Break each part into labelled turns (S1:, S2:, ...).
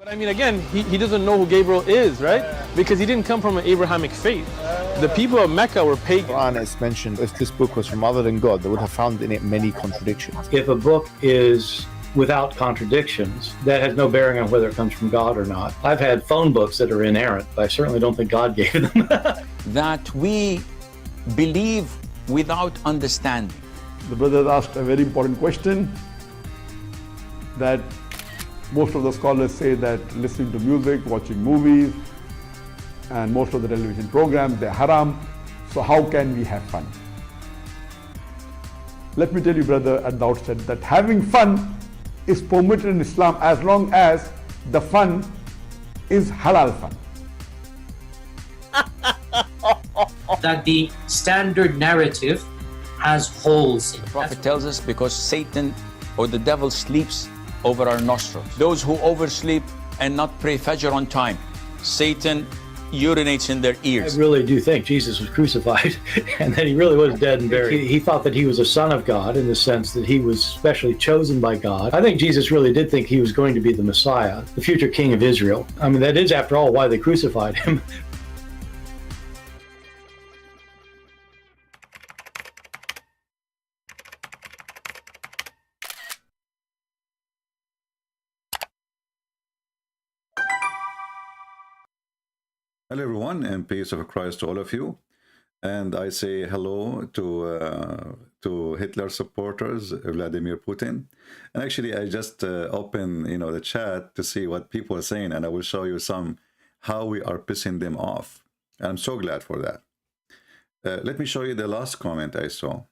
S1: But I mean, again, he doesn't know who Gabriel is, right? Because he didn't come from an Abrahamic faith. The people of Mecca were pagan.
S2: Quran is mentioned, if this book was from other than God, they would have found in it many contradictions.
S3: If a book is without contradictions, that has no bearing on whether it comes from God or not. I've had phone books that are inerrant, but I certainly don't think God gave them.
S4: That we believe without understanding.
S5: The brother asked a very important question, that most of the scholars say that listening to music, watching movies, and most of the television programs, they're haram. So how can we have fun? Let me tell you, brother, at the outset, that having fun is permitted in Islam as long as the fun is halal fun.
S6: That the standard narrative has holes in it.
S4: The Prophet tells us because Satan or the devil sleeps over our nostrils. Those who oversleep and not pray Fajr on time, Satan urinates in their ears.
S3: I really do think Jesus was crucified and that he really was dead and buried. He thought that he was a son of God in the sense that he was specially chosen by God. I think Jesus really did think he was going to be the Messiah, the future king of Israel. I mean, that is, after all, why they crucified him.
S7: Hello everyone, and peace of Christ to all of you. And I say hello to Hitler supporters, Vladimir Putin. And actually, I just opened, the chat to see what people are saying, and I will show you how we are pissing them off. And I'm so glad for that. Let me show you the last comment I saw.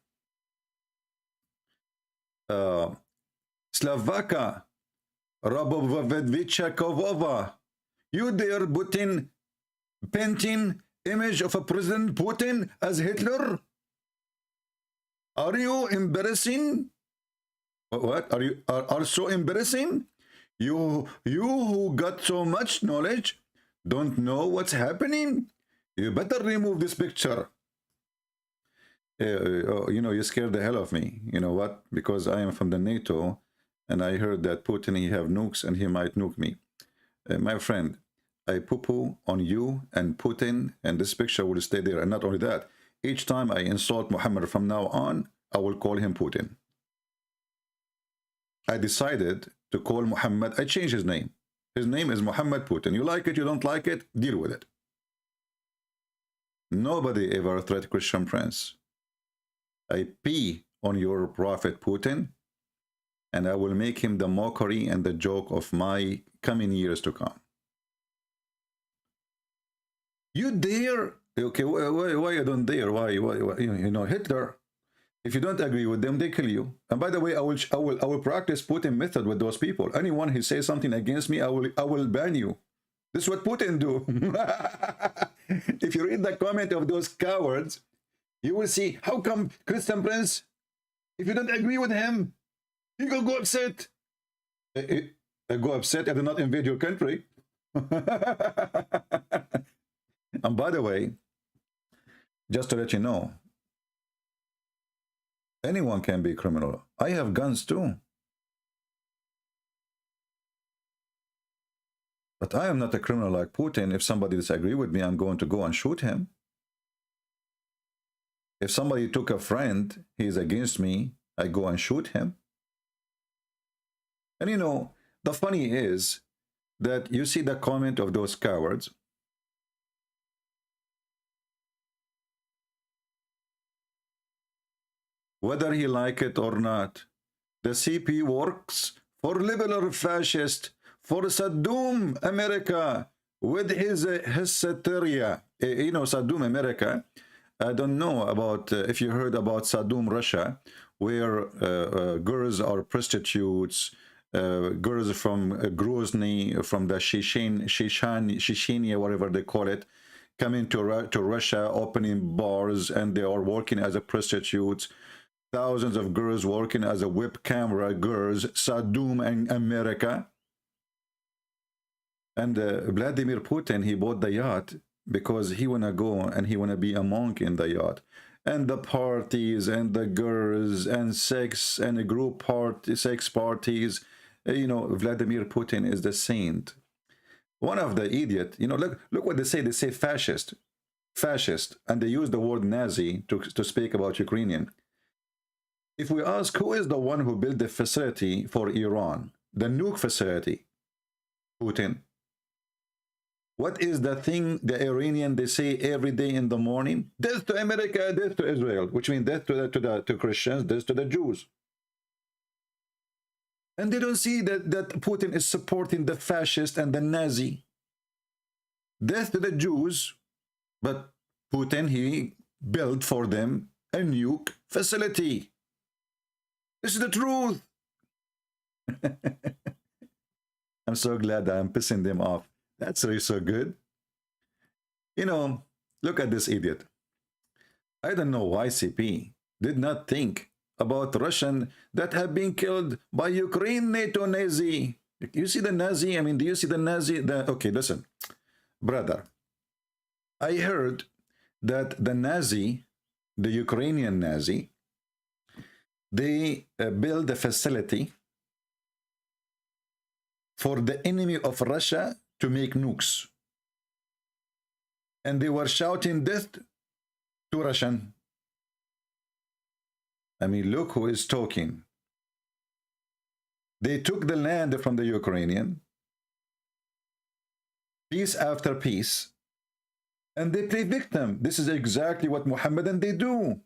S7: Slavaka Rabovovedvicha Kovova, you dare Putin painting image of a President Putin as Hitler? Are you embarrassing? What are you are so embarrassing? You who got so much knowledge don't know what's happening? You better remove this picture. You scared the hell of me. You know what? Because I am from the NATO, and I heard that Putin, he have nukes and he might nuke me. My friend, I poo-poo on you and Putin, and this picture will stay there. And not only that, each time I insult Muhammad from now on, I will call him Putin. I decided to call Muhammad, I changed his name. His name is Muhammad Putin. You like it, you don't like it, deal with it. Nobody ever threat Christian Prince. I pee on your prophet Putin, and I will make him the mockery and the joke of my coming years to come. You dare? Okay, why you don't dare? Why? Hitler. If you don't agree with them, they kill you. And by the way, I will practice Putin method with those people. Anyone who says something against me, I will ban you. This is what Putin do. If you read the comment of those cowards, you will see how come Christian Prince, if you don't agree with him, he will go upset. Go upset. I do not invade your country. And by the way, just to let you know, anyone can be a criminal. I have guns too. But I am not a criminal like Putin. If somebody disagrees with me, I'm going to go and shoot him. If somebody took a friend, he is against me, I go and shoot him. And the funny is that you see the comment of those cowards. Whether he like it or not, the CP works for liberal fascist, for Saddam America with his hysteria. Saddam America, I don't know about if you heard about Saddam Russia, where girls are prostitutes, girls from Grozny, from the Chechnya, whatever they call it, coming to Russia, opening bars, and they are working as a prostitutes. Thousands of girls working as a web camera girls, Saddam and America. And Vladimir Putin, he bought the yacht because he want to go and he want to be a monk in the yacht. And the parties and the girls and sex and a group sex parties. Vladimir Putin is the saint. One of the idiot, you know, look what they say. They say fascist, and they use the word Nazi to speak about Ukrainian. If we ask who is the one who built the facility for Iran, the nuke facility, Putin. What is the thing the Iranian they say every day in the morning? Death to America, death to Israel, which means death to Christians, death to the Jews. And they don't see that Putin is supporting the fascist and the Nazi. Death to the Jews, but Putin, he built for them a nuke facility. This is the truth. I'm so glad that I'm pissing them off. That's really so good. You know, look at this idiot. I don't know why CP did not think about Russian that have been killed by Ukraine NATO Nazi. You see the Nazi? I mean, do you see the Nazi? Okay, listen, brother. I heard that the Nazi, the Ukrainian Nazi, they build a facility for the enemy of Russia to make nukes. And they were shouting death to Russian. I mean, look who is talking. They took the land from the Ukrainian, piece after piece, and they play victim. This is exactly what Mohammedan they do.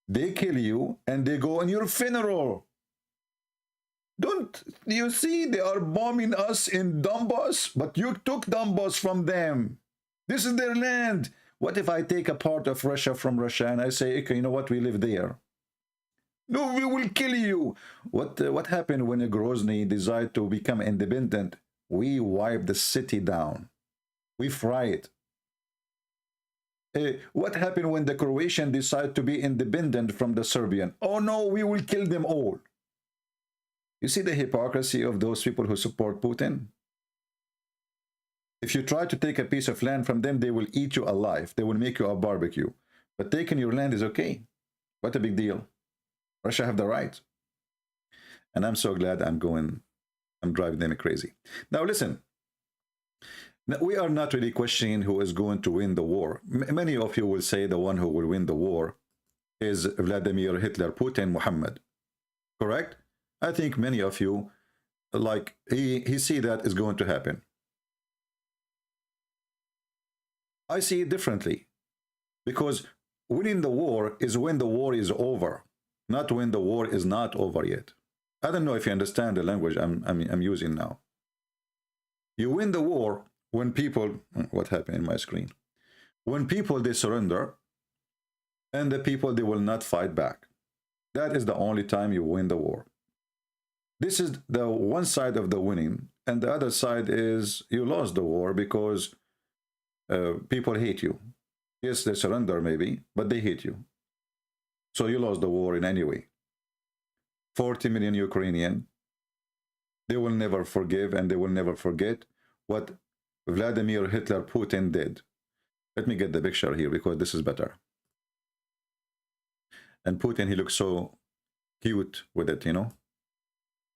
S7: They kill you and they go on your funeral. Don't you see they are bombing us in Donbass, but you took Donbass from them. This is their land. What if I take a part of Russia from Russia and I say, okay, you know what, we live there? No, we will kill you. What happened when Grozny decided to become independent? We wipe the city down. We fry it. What happened when the Croatian decided to be independent from the Serbian? Oh no, we will kill them all. You see the hypocrisy of those people who support Putin? If you try to take a piece of land from them, they will eat you alive. They will make you a barbecue. But taking your land is okay. What a big deal. Russia have the right. And I'm so glad I'm driving them crazy. Now listen. Now, we are not really questioning who is going to win the war. Many of you will say the one who will win the war is Vladimir, Hitler, Putin, Muhammad. Correct? I think many of you, like, he see that is going to happen. I see it differently. Because winning the war is when the war is over, not when the war is not over yet. I don't know if you understand the language I'm using now. You win the war when people, what happened in my screen? When people, they surrender, and the people, they will not fight back. That is the only time you win the war. This is the one side of the winning, and the other side is you lost the war because people hate you. Yes, they surrender maybe, but they hate you. So you lost the war in any way. 40 million Ukrainian, they will never forgive and they will never forget what Vladimir, Hitler, Putin did. Let me get the picture here because this is better. And Putin, he looks so cute with it, you know.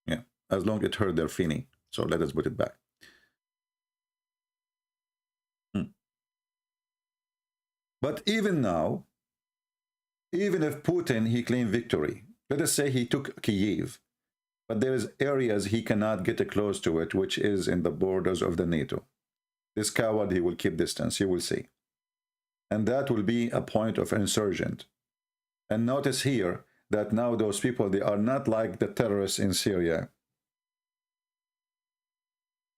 S7: Yeah, as long as it hurt their feeling. So let us put it back. But even now, even if Putin, he claimed victory, let us say he took Kyiv, but there is areas he cannot get close to it, which is in the borders of the NATO. This coward, he will keep distance, you will see. And that will be a point of insurgent. And notice here that now those people, they are not like the terrorists in Syria.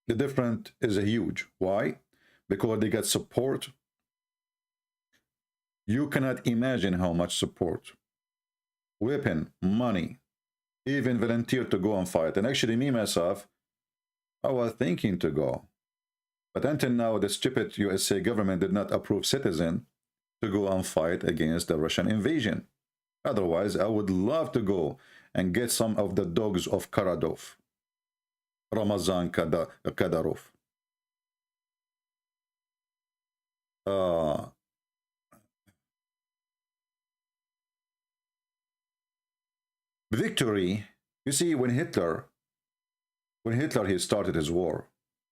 S7: The difference is huge. Why? Because they get support. You cannot imagine how much support. Weapon, money, even volunteer to go and fight. And actually me, myself, I was thinking to go. But until now, the stupid USA government did not approve citizens to go and fight against the Russian invasion. Otherwise, I would love to go and get some of the dogs of Karadov, Ramazan Kadyrov. Victory, you see, when Hitler he started his war,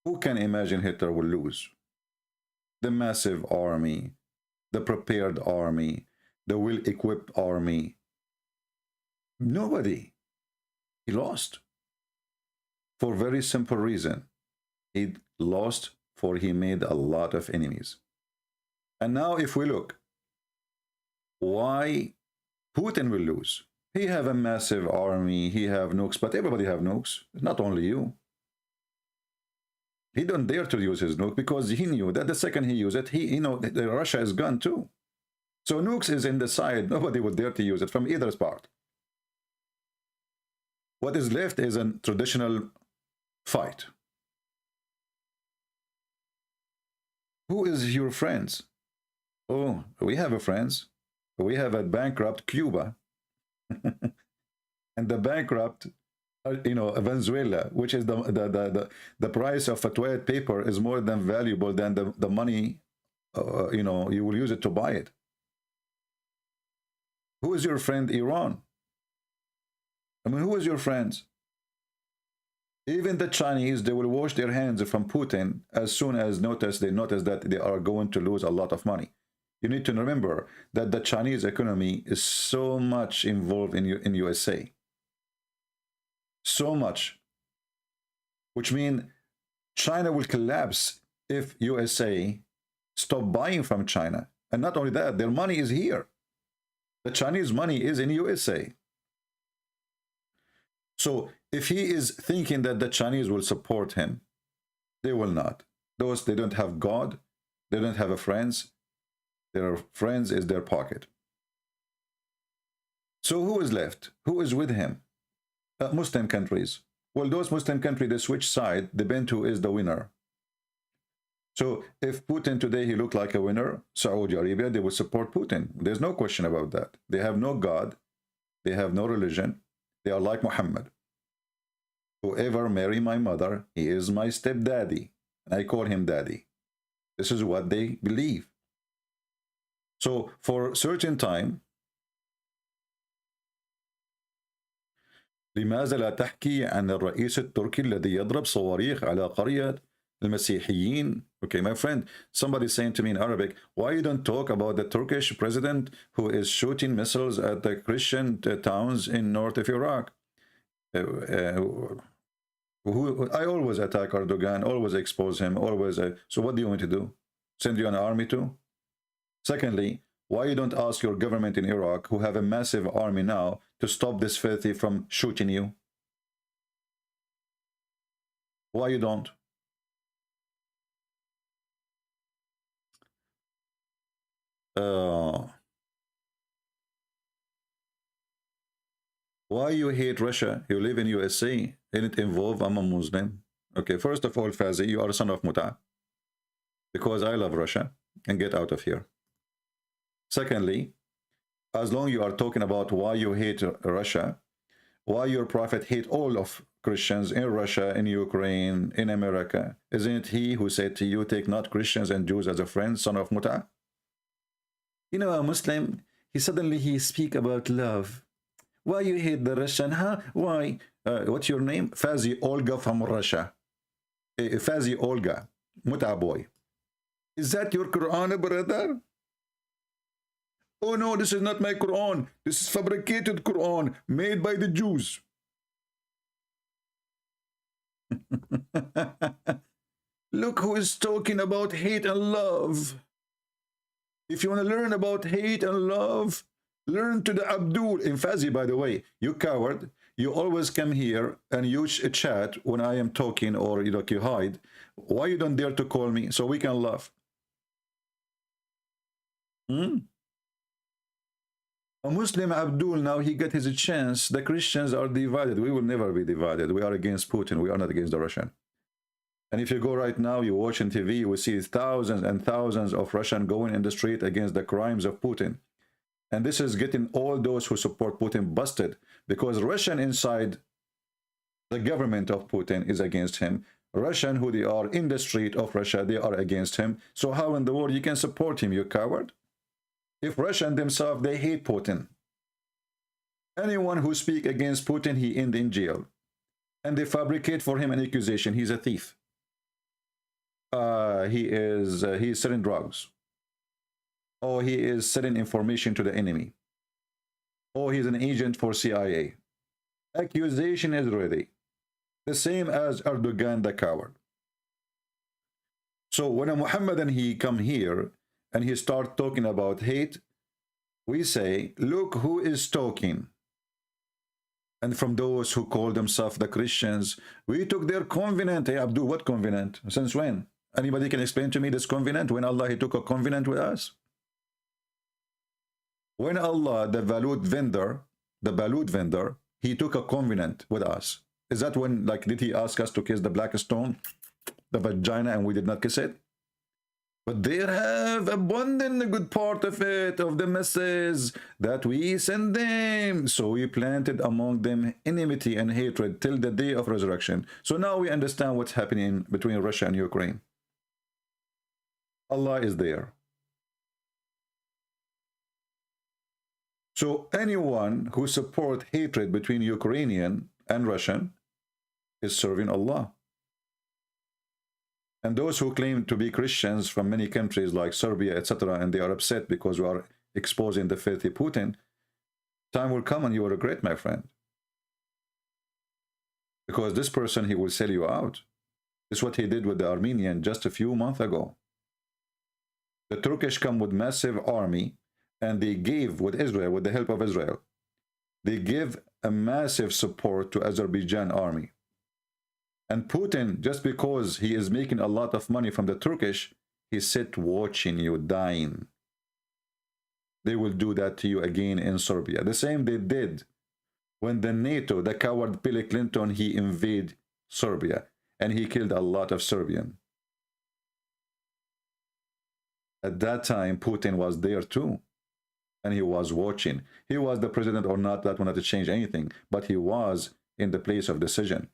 S7: Who can imagine Hitler will lose? The massive army, the prepared army, the well-equipped army. Nobody. He lost. For a very simple reason. He lost for he made a lot of enemies. And now if we look, why Putin will lose? He have a massive army, he have nukes, but everybody have nukes, not only you. He don't dare to use his nuke because he knew that the second he used it, Russia is gone too. So nukes is in the side, nobody would dare to use it from either part. What is left is a traditional fight. Who is your friends? Oh, we have a friends. We have a bankrupt Cuba. And the bankrupt, Venezuela, which is the price of a toilet paper is more than valuable than the money, you will use it to buy it. Who is your friend, Iran? I mean, who is your friends? Even the Chinese, they will wash their hands from Putin as soon as they notice that they are going to lose a lot of money. You need to remember that the Chinese economy is so much involved in USA. So much. Which means China will collapse if USA stop buying from China. And not only that, their money is here. The Chinese money is in USA. So if he is thinking that the Chinese will support him, they will not. They don't have God. They don't have a friends. Their friends is their pocket. So who is left? Who is with him? Muslim countries. Well, those Muslim countries, they switch side, depend who is the winner. So if Putin today, he looked like a winner, Saudi Arabia, they will support Putin. There's no question about that. They have no God. They have no religion. They are like Muhammad. Whoever marry my mother, he is my stepdaddy. And I call him daddy. This is what they believe. So for a certain time, لماذا لا تحكي عن الرئيس التركي الذي يضرب صواريخ على قرية المسيحيين? Okay, my friend, somebody saying to me in Arabic, why you don't talk about the Turkish president who is shooting missiles at the Christian towns in north of Iraq? I always attack Erdogan, always expose him, always. So what do you want to do? Send you an army too? Secondly, why you don't ask your government in Iraq, who have a massive army now, to stop this filthy from shooting you? Why you don't? Why you hate Russia? You live in USA. Ain't it involved? I'm a Muslim. Okay, first of all, Fazi, you are a son of Muta. Because I love Russia. And get out of here. Secondly, as long you are talking about why you hate Russia, why your prophet hate all of Christians in Russia, in Ukraine, in America, isn't it he who said to you, take not Christians and Jews as a friend, son of Muta? You know, a Muslim, he speak about love. Why you hate the Russian, huh? Why? What's your name? Fazi Olga from Russia. Fazi Olga, Muta boy. Is that your Quran, brother? Oh no, this is not my Quran. This is fabricated Quran made by the Jews. Look who is talking about hate and love. If you want to learn about hate and love, learn to the Abdul. In Fazi, by the way, you coward. You always come here and you chat when I am talking, or you hide. Why you don't dare to call me so we can laugh? A Muslim Abdul, now he got his chance. The Christians are divided. We will never be divided. We are against Putin. We are not against the Russian. And if you go right now, you watch on TV, you will see thousands and thousands of Russians going in the street against the crimes of Putin. And this is getting all those who support Putin busted, because Russian inside the government of Putin is against him. Russian who they are in the street of Russia, they are against him. So how in the world you can support him, you coward? If Russian themselves, they hate Putin. Anyone who speak against Putin, he end in jail. And they fabricate for him an accusation. He's a thief. he's selling drugs, or he is selling information to the enemy, or he's an agent for CIA. Accusation is ready. The same as Erdogan, the coward. So when a Muhammadan he come here and he start talking about hate, we say, look who is talking. And from those who call themselves the Christians, we took their covenant. Hey Abdul, what covenant? Since when? Anybody can explain to me this covenant? When Allah he took a covenant with us? When Allah, the balut vendor, he took a covenant with us. Is that when, like, did he ask us to kiss the black stone, the vagina, and we did not kiss it? But they have abundant a good part of it, of the message that we send them. So we planted among them enmity and hatred till the day of resurrection. So now we understand what's happening between Russia and Ukraine. Allah is there. So anyone who supports hatred between Ukrainian and Russian is serving Allah. And those who claim to be Christians from many countries like Serbia, etc., and they are upset because we are exposing the filthy Putin, time will come and you will regret, my friend. Because this person, he will sell you out. This is what he did with the Armenian just a few months ago. The Turkish come with massive army, and they gave with Israel, with the help of Israel, they give a massive support to Azerbaijan army. And Putin, just because he is making a lot of money from the Turkish, he sit watching you dying. They will do that to you again in Serbia. The same they did when the NATO, the coward Bill Clinton, he invaded Serbia, and he killed a lot of Serbians. At that time, Putin was there too. And he was watching. He was the president or not, that will not change anything. But he was in the place of decision.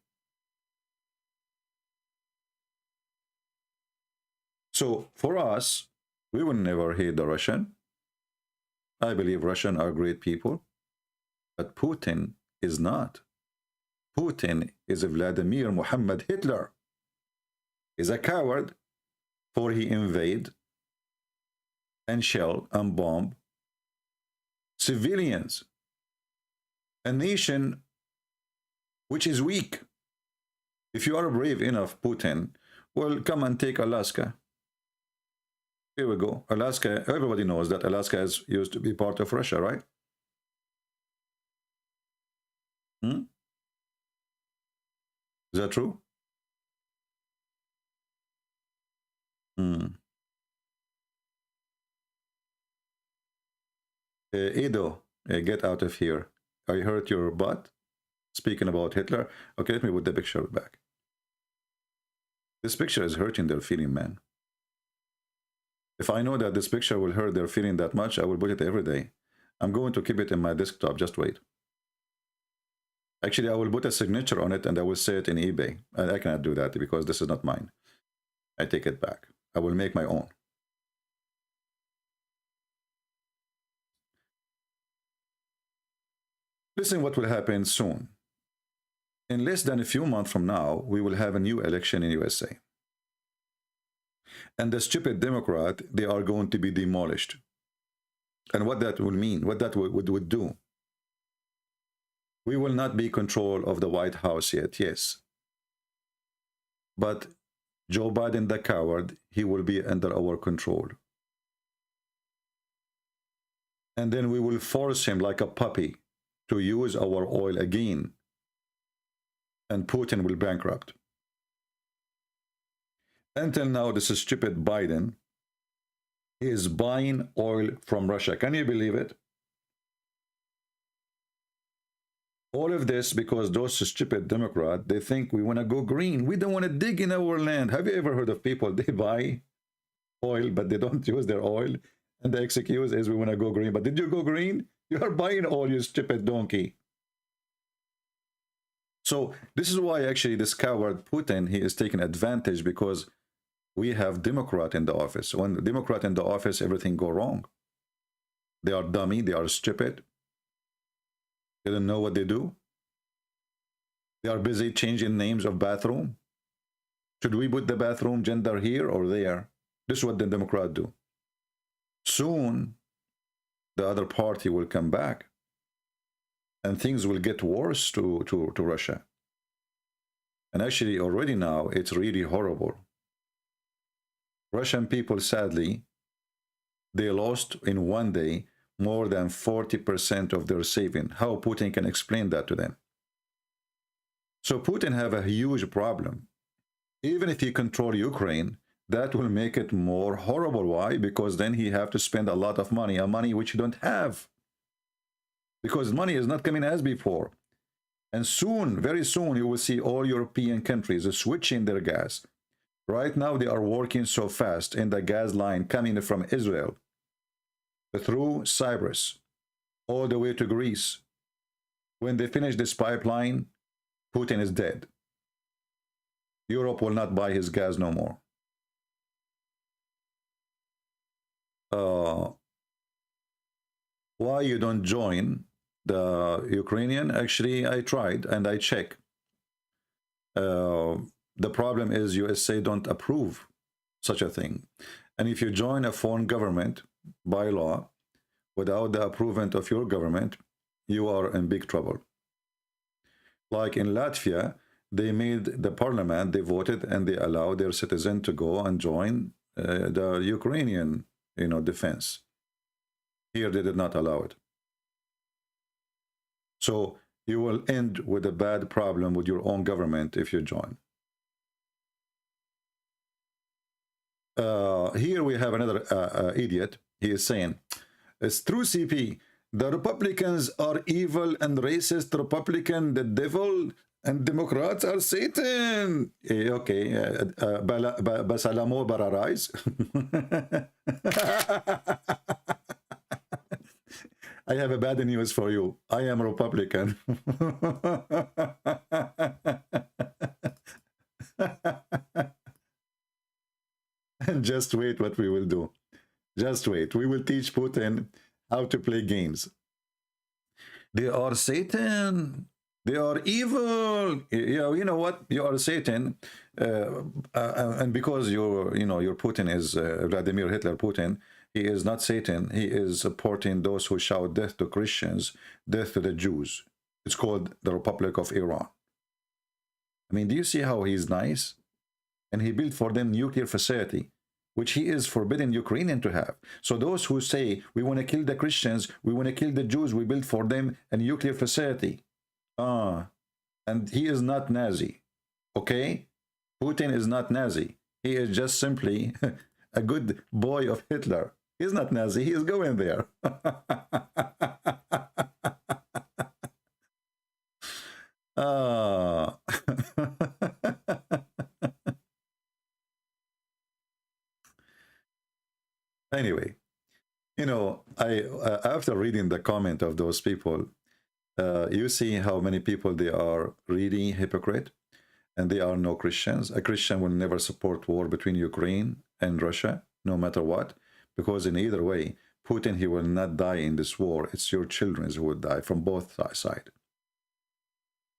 S7: So for us, we will never hate the Russian. I believe Russians are great people. But Putin is not. Putin is a Vladimir Muhammad Hitler. He's a coward, for he invade and shell and bomb civilians, a nation which is weak. If you are brave enough, Putin, well, come and take Alaska. Here we go. Alaska, everybody knows that Alaska used to be part of Russia, right? Is that true? Edo, get out of here. I hurt your butt. Speaking about Hitler. Okay, let me put the picture back. This picture is hurting their feeling, man. If I know that this picture will hurt their feeling that much, I will put it every day. I'm going to keep it in my desktop. Just wait. Actually, I will put a signature on it and I will say it in eBay. And I cannot do that because this is not mine. I take it back. I will make my own. Listen what will happen soon. In less than a few months from now, we will have a new election in USA. And the stupid Democrat, they are going to be demolished. And what that will mean, what that would do. We will not be control of the White House yet, yes. But Joe Biden, the coward, he will be under our control. And then we will force him like a puppy to use our oil again. And Putin will bankrupt. Until now, this stupid Biden is buying oil from Russia. Can you believe it? All of this because those stupid Democrats, they think we want to go green. We don't want to dig in our land. Have you ever heard of people, they buy oil, but they don't use their oil? And the excuse is we want to go green. But did you go green? You are buying oil, you stupid donkey. So this is why actually this coward Putin, he is taking advantage because we have Democrat in the office. When the Democrat in the office, everything go wrong. They are dummy, they are stupid. They don't know what they do. They are busy changing names of bathroom. Should we put the bathroom gender here or there? This is what the Democrats do. Soon, the other party will come back, and things will get worse to Russia. And actually, already now, it's really horrible. Russian people, sadly, they lost in one day more than 40% of their saving. How Putin can explain that to them? So Putin have a huge problem. Even if he control Ukraine, that will make it more horrible. Why? Because then he have to spend a lot of money, a money which you don't have. Because money is not coming as before. And soon, very soon, you will see all European countries switching their gas. Right now, they are working so fast in the gas line coming from Israel through Cyprus, all the way to Greece. When they finish this pipeline, Putin is dead. Europe will not buy his gas no more. Why you don't join the Ukrainian? Actually, I tried and I checked. The problem is USA don't approve such a thing. And if you join a foreign government by law without the approval of your government, you are in big trouble. Like in Latvia, they made the parliament, they voted and they allowed their citizen to go and join the Ukrainian, defense. Here they did not allow it. So you will end with a bad problem with your own government if you join. Here we have another idiot. He is saying, it's true, CP. The Republicans are evil and racist. Republican, the devil, and Democrats are Satan. Okay. Basalamo bararais. I have a bad news for you. I am Republican. And just wait what we will do. Just wait. We will teach Putin how to play games. They are Satan. They are evil. You know what? You are Satan. And because your Putin is Vladimir Hitler Putin, he is not Satan. He is supporting those who shout death to Christians, death to the Jews. It's called the Republic of Iran. I mean, do you see how he's nice? And he built for them nuclear facility, which he is forbidden Ukrainian to have. So those who say, we want to kill the Christians, we want to kill the Jews, we built for them a nuclear facility. And he is not Nazi, okay? Putin is not Nazi. He is just simply a good boy of Hitler. He's not Nazi, he is going there. Anyway, I after reading the comment of those people, you see how many people they are really hypocrite, and they are no Christians. A Christian will never support war between Ukraine and Russia, no matter what, because in either way, Putin, he will not die in this war. It's your children who will die from both sides.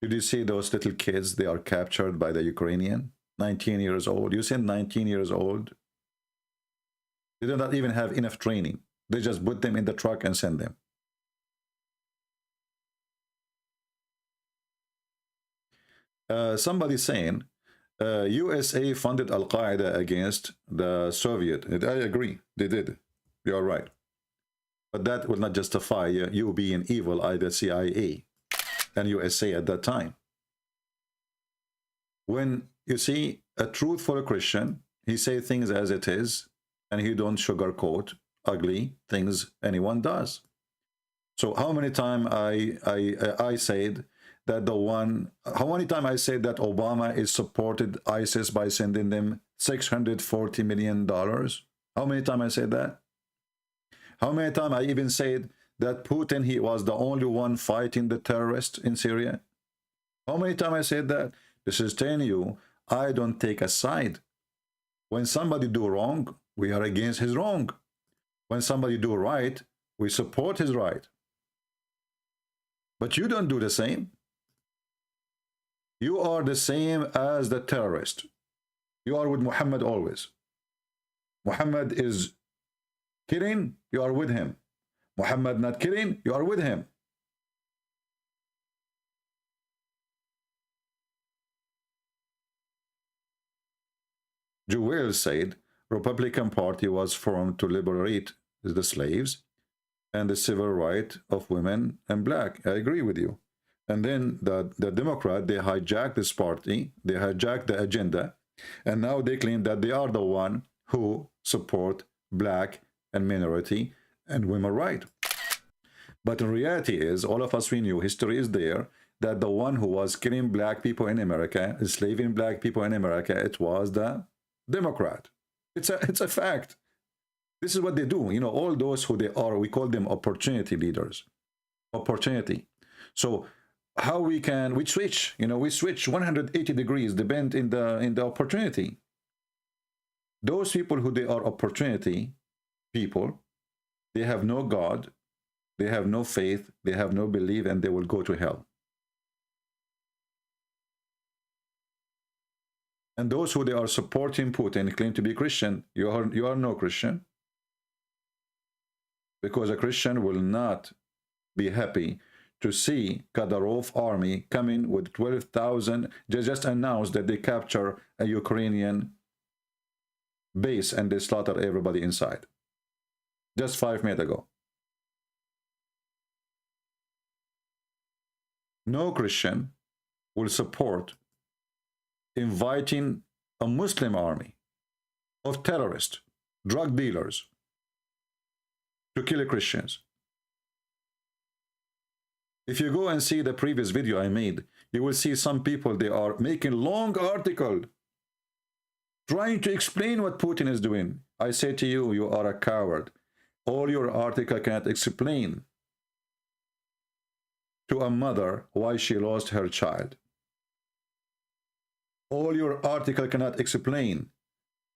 S7: Did you see those little kids? They are captured by the Ukrainian, 19 years old. You see 19 years old? They do not even have enough training. They just put them in the truck and send them. Somebody saying, USA funded Al-Qaeda against the Soviet. I agree, they did. You're right. But that will not justify you being evil, either CIA and USA at that time. When you see a truthful Christian, he say things as it is, and he don't sugarcoat ugly things anyone does. So how many times I said that how many times I said that Obama is supported ISIS by sending them $640 million? How many times I said that? How many times I even said that Putin, he was the only one fighting the terrorists in Syria? How many times I said that? This is telling you, I don't take a side. When somebody do wrong, we are against his wrong. When somebody do right, we support his right. But you don't do the same. You are the same as the terrorist. You are with Muhammad always. Muhammad is killing, you are with him. Muhammad not killing, you are with him. Jewel said, Republican Party was formed to liberate the slaves and the civil right of women and black. I agree with you. And then the Democrat, they hijacked this party, they hijacked the agenda, and now they claim that they are the one who support black and minority and women right. But in reality is, all of us, we knew, history is there, that the one who was killing black people in America, enslaving black people in America, it was the Democrat. It's a fact. This is what they do. You know, all those who they are, we call them opportunity leaders. Opportunity. So how we switch, you know, we switch 180 degrees, depend in the opportunity. Those people who they are opportunity people, they have no God, they have no faith, they have no belief, and they will go to hell. And those who they are supporting Putin claim to be Christian. You are no Christian, because a Christian will not be happy to see Kadyrov army coming with 12,000. Just announced that they capture a Ukrainian base and they slaughter everybody inside. Just 5 minutes ago. No Christian will support inviting a Muslim army of terrorists, drug dealers, to kill Christians. If you go and see the previous video I made, you will see some people, they are making long article trying to explain what Putin is doing. I say to you, you are a coward. All your article cannot explain to a mother why she lost her child. All your article cannot explain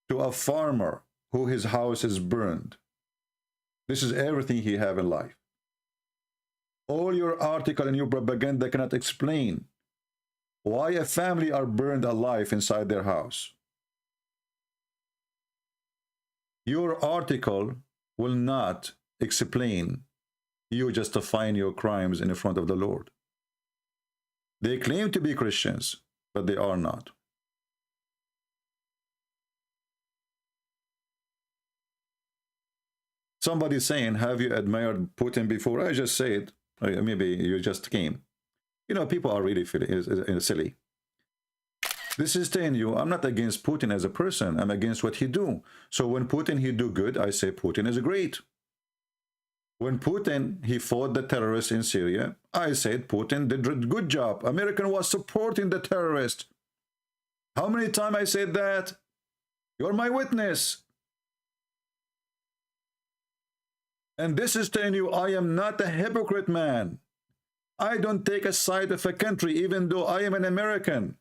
S7: to a farmer who his house is burned. This is everything he have in life. All your article and your propaganda cannot explain why a family are burned alive inside their house. Your article will not explain you justifying your crimes in front of the Lord. They claim to be Christians, but they are not. Somebody saying, have you admired Putin before? I just said, maybe you just came. You know, people are really silly. This is telling you, I'm not against Putin as a person. I'm against what he do. So when Putin, he do good, I say Putin is great. When Putin, he fought the terrorists in Syria, I said Putin did a good job. American was supporting the terrorists. How many times I said that? You're my witness. And this is telling you, I am not a hypocrite, man. I don't take a side of a country, even though I am an American.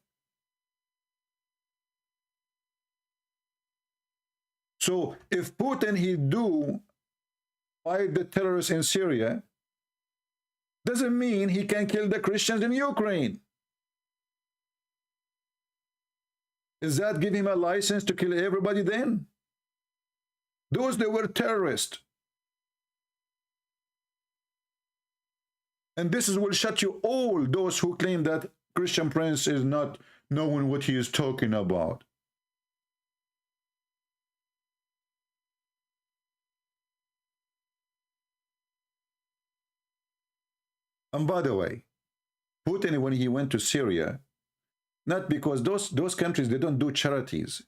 S7: So if Putin, he do fight the terrorists in Syria, doesn't mean he can kill the Christians in Ukraine. Is that give him a license to kill everybody then? Those, they were terrorists. And this is will shut you all those who claim that Christian Prince is not knowing what he is talking about. And by the way, Putin, when he went to Syria, not because those countries, they don't do charities.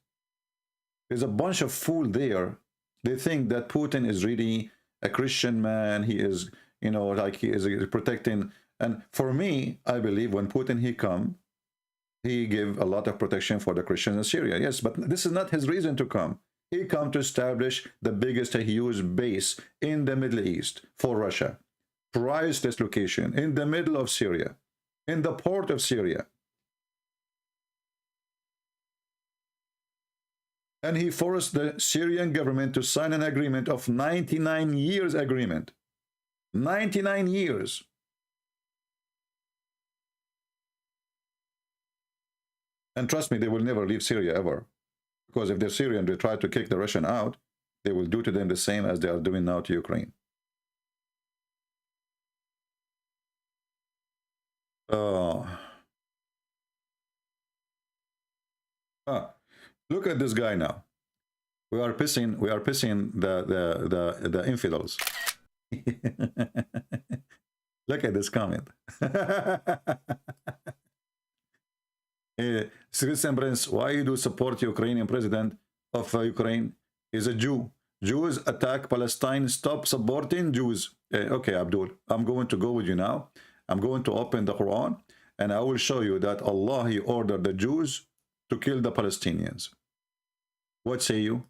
S7: There's a bunch of fool there. They think that Putin is really a Christian man. He is, you know, like he is protecting. And for me, I believe when Putin, he come, he give a lot of protection for the Christians in Syria. Yes, but this is not his reason to come. He come to establish the biggest huge base in the Middle East for Russia. Priceless location in the middle of Syria, in the port of Syria. And he forced the Syrian government to sign an agreement of 99 years agreement. 99 years. And trust me, they will never leave Syria ever. Because if they're Syrian, they try to kick the Russian out, they will do to them the same as they are doing now to Ukraine. Look at this guy now. We are pissing the infidels. Look at this comment. Citizen Prince, why you do support Ukrainian president of Ukraine is a Jew. Jews attack Palestine. Stop supporting Jews. Okay, Abdul, I'm going to go with you now. I'm going to open the Quran and I will show you that Allah, he ordered the Jews to kill the Palestinians. What say you?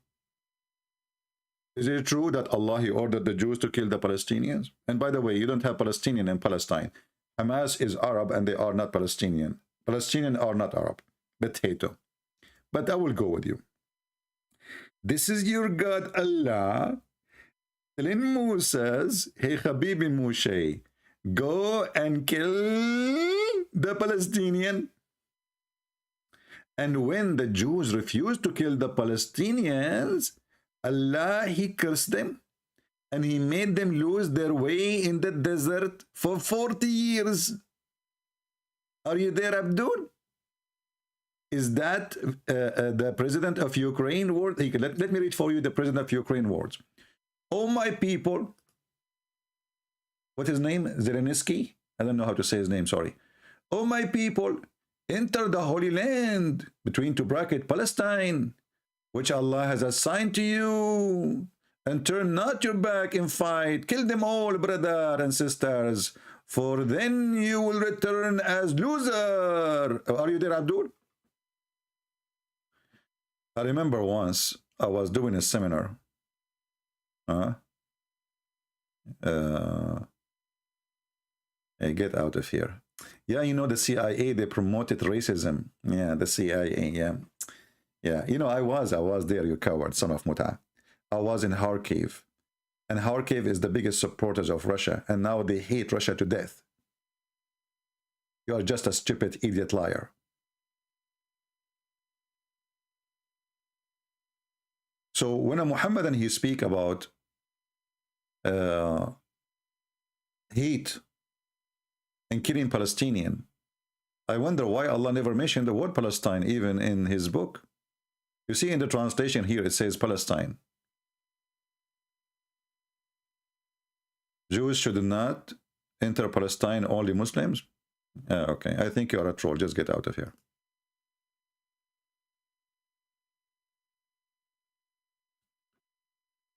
S7: Is it true that Allah, he ordered the Jews to kill the Palestinians? And by the way, you don't have Palestinian in Palestine. Hamas is Arab and they are not Palestinian. Palestinians are not Arab. Potato. But I will go with you. This is your God Allah telling Moses, hey Habibi Moshe, go and kill the Palestinian. And when the Jews refused to kill the Palestinians, Allah, he cursed them and he made them lose their way in the desert for 40 years. Are you there, Abdul? Is that the president of Ukraine word? Let me read for you the president of Ukraine words. Oh, my people. What's his name? Zelensky? I don't know how to say his name, sorry. Oh, my people, enter the Holy Land, between two brackets, Palestine, which Allah has assigned to you, and turn not your back in fight. Kill them all, brother and sisters, for then you will return as loser. Are you there, Abdul? I remember once I was doing a seminar. Hey, get out of here. Yeah, you know, the CIA, they promoted racism. Yeah, the CIA, yeah. Yeah, you know, I was there, you coward, son of Muta. I was in Kharkiv. And Kharkiv is the biggest supporters of Russia. And now they hate Russia to death. You are just a stupid, idiot liar. So when a Muhammadan, he speak about hate and killing Palestinian, I wonder why Allah never mentioned the word Palestine even in his book. You see in the translation here, it says Palestine. Jews should not enter Palestine, only Muslims. Okay, I think you are a troll. Just get out of here.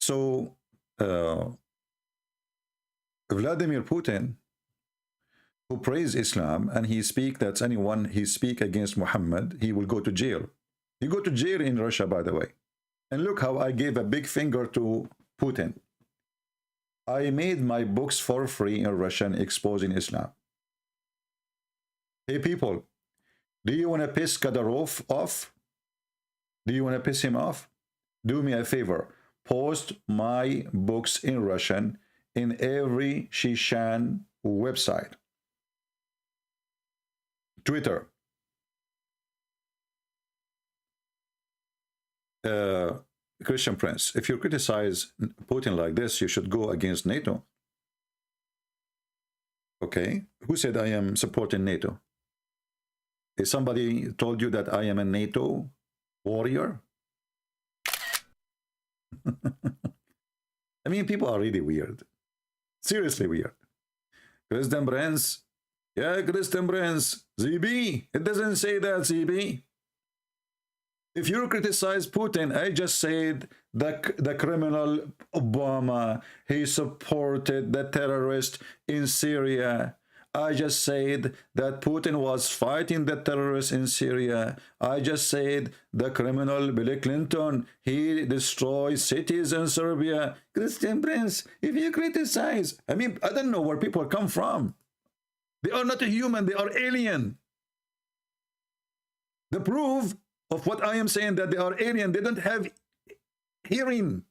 S7: So, Vladimir Putin, who praise Islam, and he speak that anyone he speak against Muhammad, he will go to jail. He go to jail in Russia, by the way. And look how I gave a big finger to Putin. I made my books for free in Russian exposing Islam. Hey people, do you want to piss Kadyrov off? Do you want to piss him off? Do me a favor. Post my books in Russian in every Shishan website. Twitter. Christian Prince, if you criticize Putin like this, you should go against NATO. Okay, who said I am supporting NATO? Is somebody told you that I am a NATO warrior? I mean, people are really weird. Seriously weird. Christian Prince, yeah, Christian Prince, ZB, it doesn't say that, ZB. If you criticize Putin, I just said the criminal Obama, he supported the terrorist in Syria. I just said that Putin was fighting the terrorists in Syria. I just said the criminal Bill Clinton, he destroyed cities in Serbia. Christian Prince, if you criticize, I mean, I don't know where people come from. They are not a human, they are alien. The proof of what I am saying that they are alien, they don't have hearing.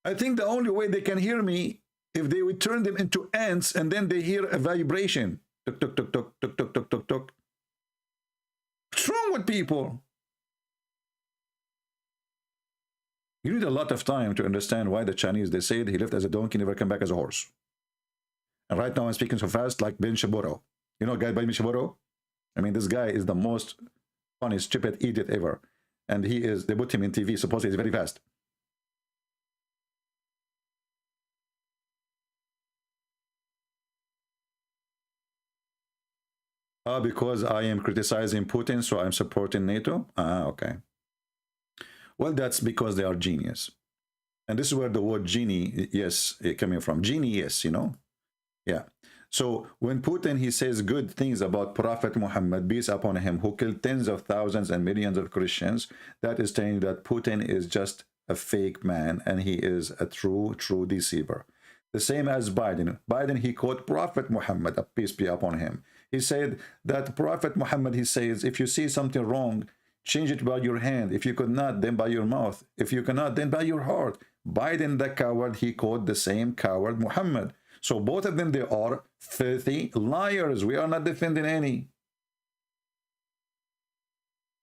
S7: I think the only way they can hear me if they would turn them into ants and then they hear a vibration. Tuk, tuk, tuk, tuk, tuk, tuk, tuk, tuk, tuk. with people. You need a lot of time to understand why the Chinese, they said he left as a donkey, never come back as a horse. And right now I'm speaking so fast like Ben Shaburo. You know a guy by Ben Shaburo? I mean, this guy is the most funny, stupid idiot ever. And he is, they put him in TV, supposedly he's very fast. Because I am criticizing Putin, so I'm supporting NATO? Okay. Well, that's because they are genius. And this is where the word genie, yes, coming from. Genie, yes, you know? Yeah. So when Putin, he says good things about Prophet Muhammad, peace upon him, who killed tens of thousands and millions of Christians, that is saying that Putin is just a fake man and he is a true deceiver. The same as Biden. Biden, he quote Prophet Muhammad, peace be upon him. He said that Prophet Muhammad, he says, if you see something wrong, change it by your hand. If you could not, then by your mouth. If you cannot, then by your heart. Biden, the coward, he quote the same coward Muhammad. So both of them, they are filthy liars. We are not defending any.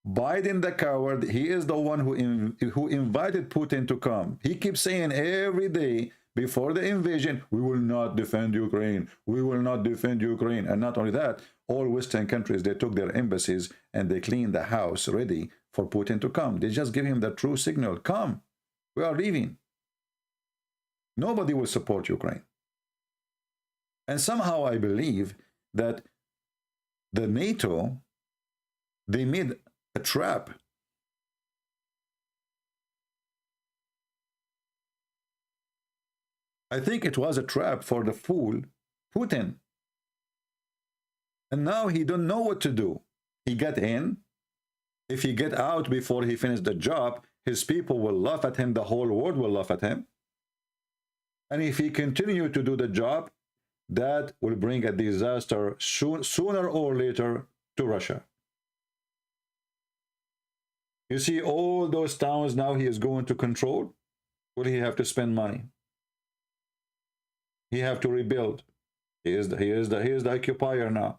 S7: Biden, the coward, he is the one who invited Putin to come. He keeps saying every day before the invasion, we will not defend Ukraine. We will not defend Ukraine. And not only that, all Western countries, they took their embassies and they cleaned the house ready for Putin to come. They just give him the true signal. Come, we are leaving. Nobody will support Ukraine. And somehow I believe that the NATO, they made a trap. I think it was a trap for the fool Putin. And now he don't know what to do. He got in. If he get out before he finished the job, his people will laugh at him. The whole world will laugh at him. And if he continue to do the job, that will bring a disaster sooner or later to Russia. You see all those towns now he is going to control. Will he have to spend money? He have to rebuild. He is the occupier now.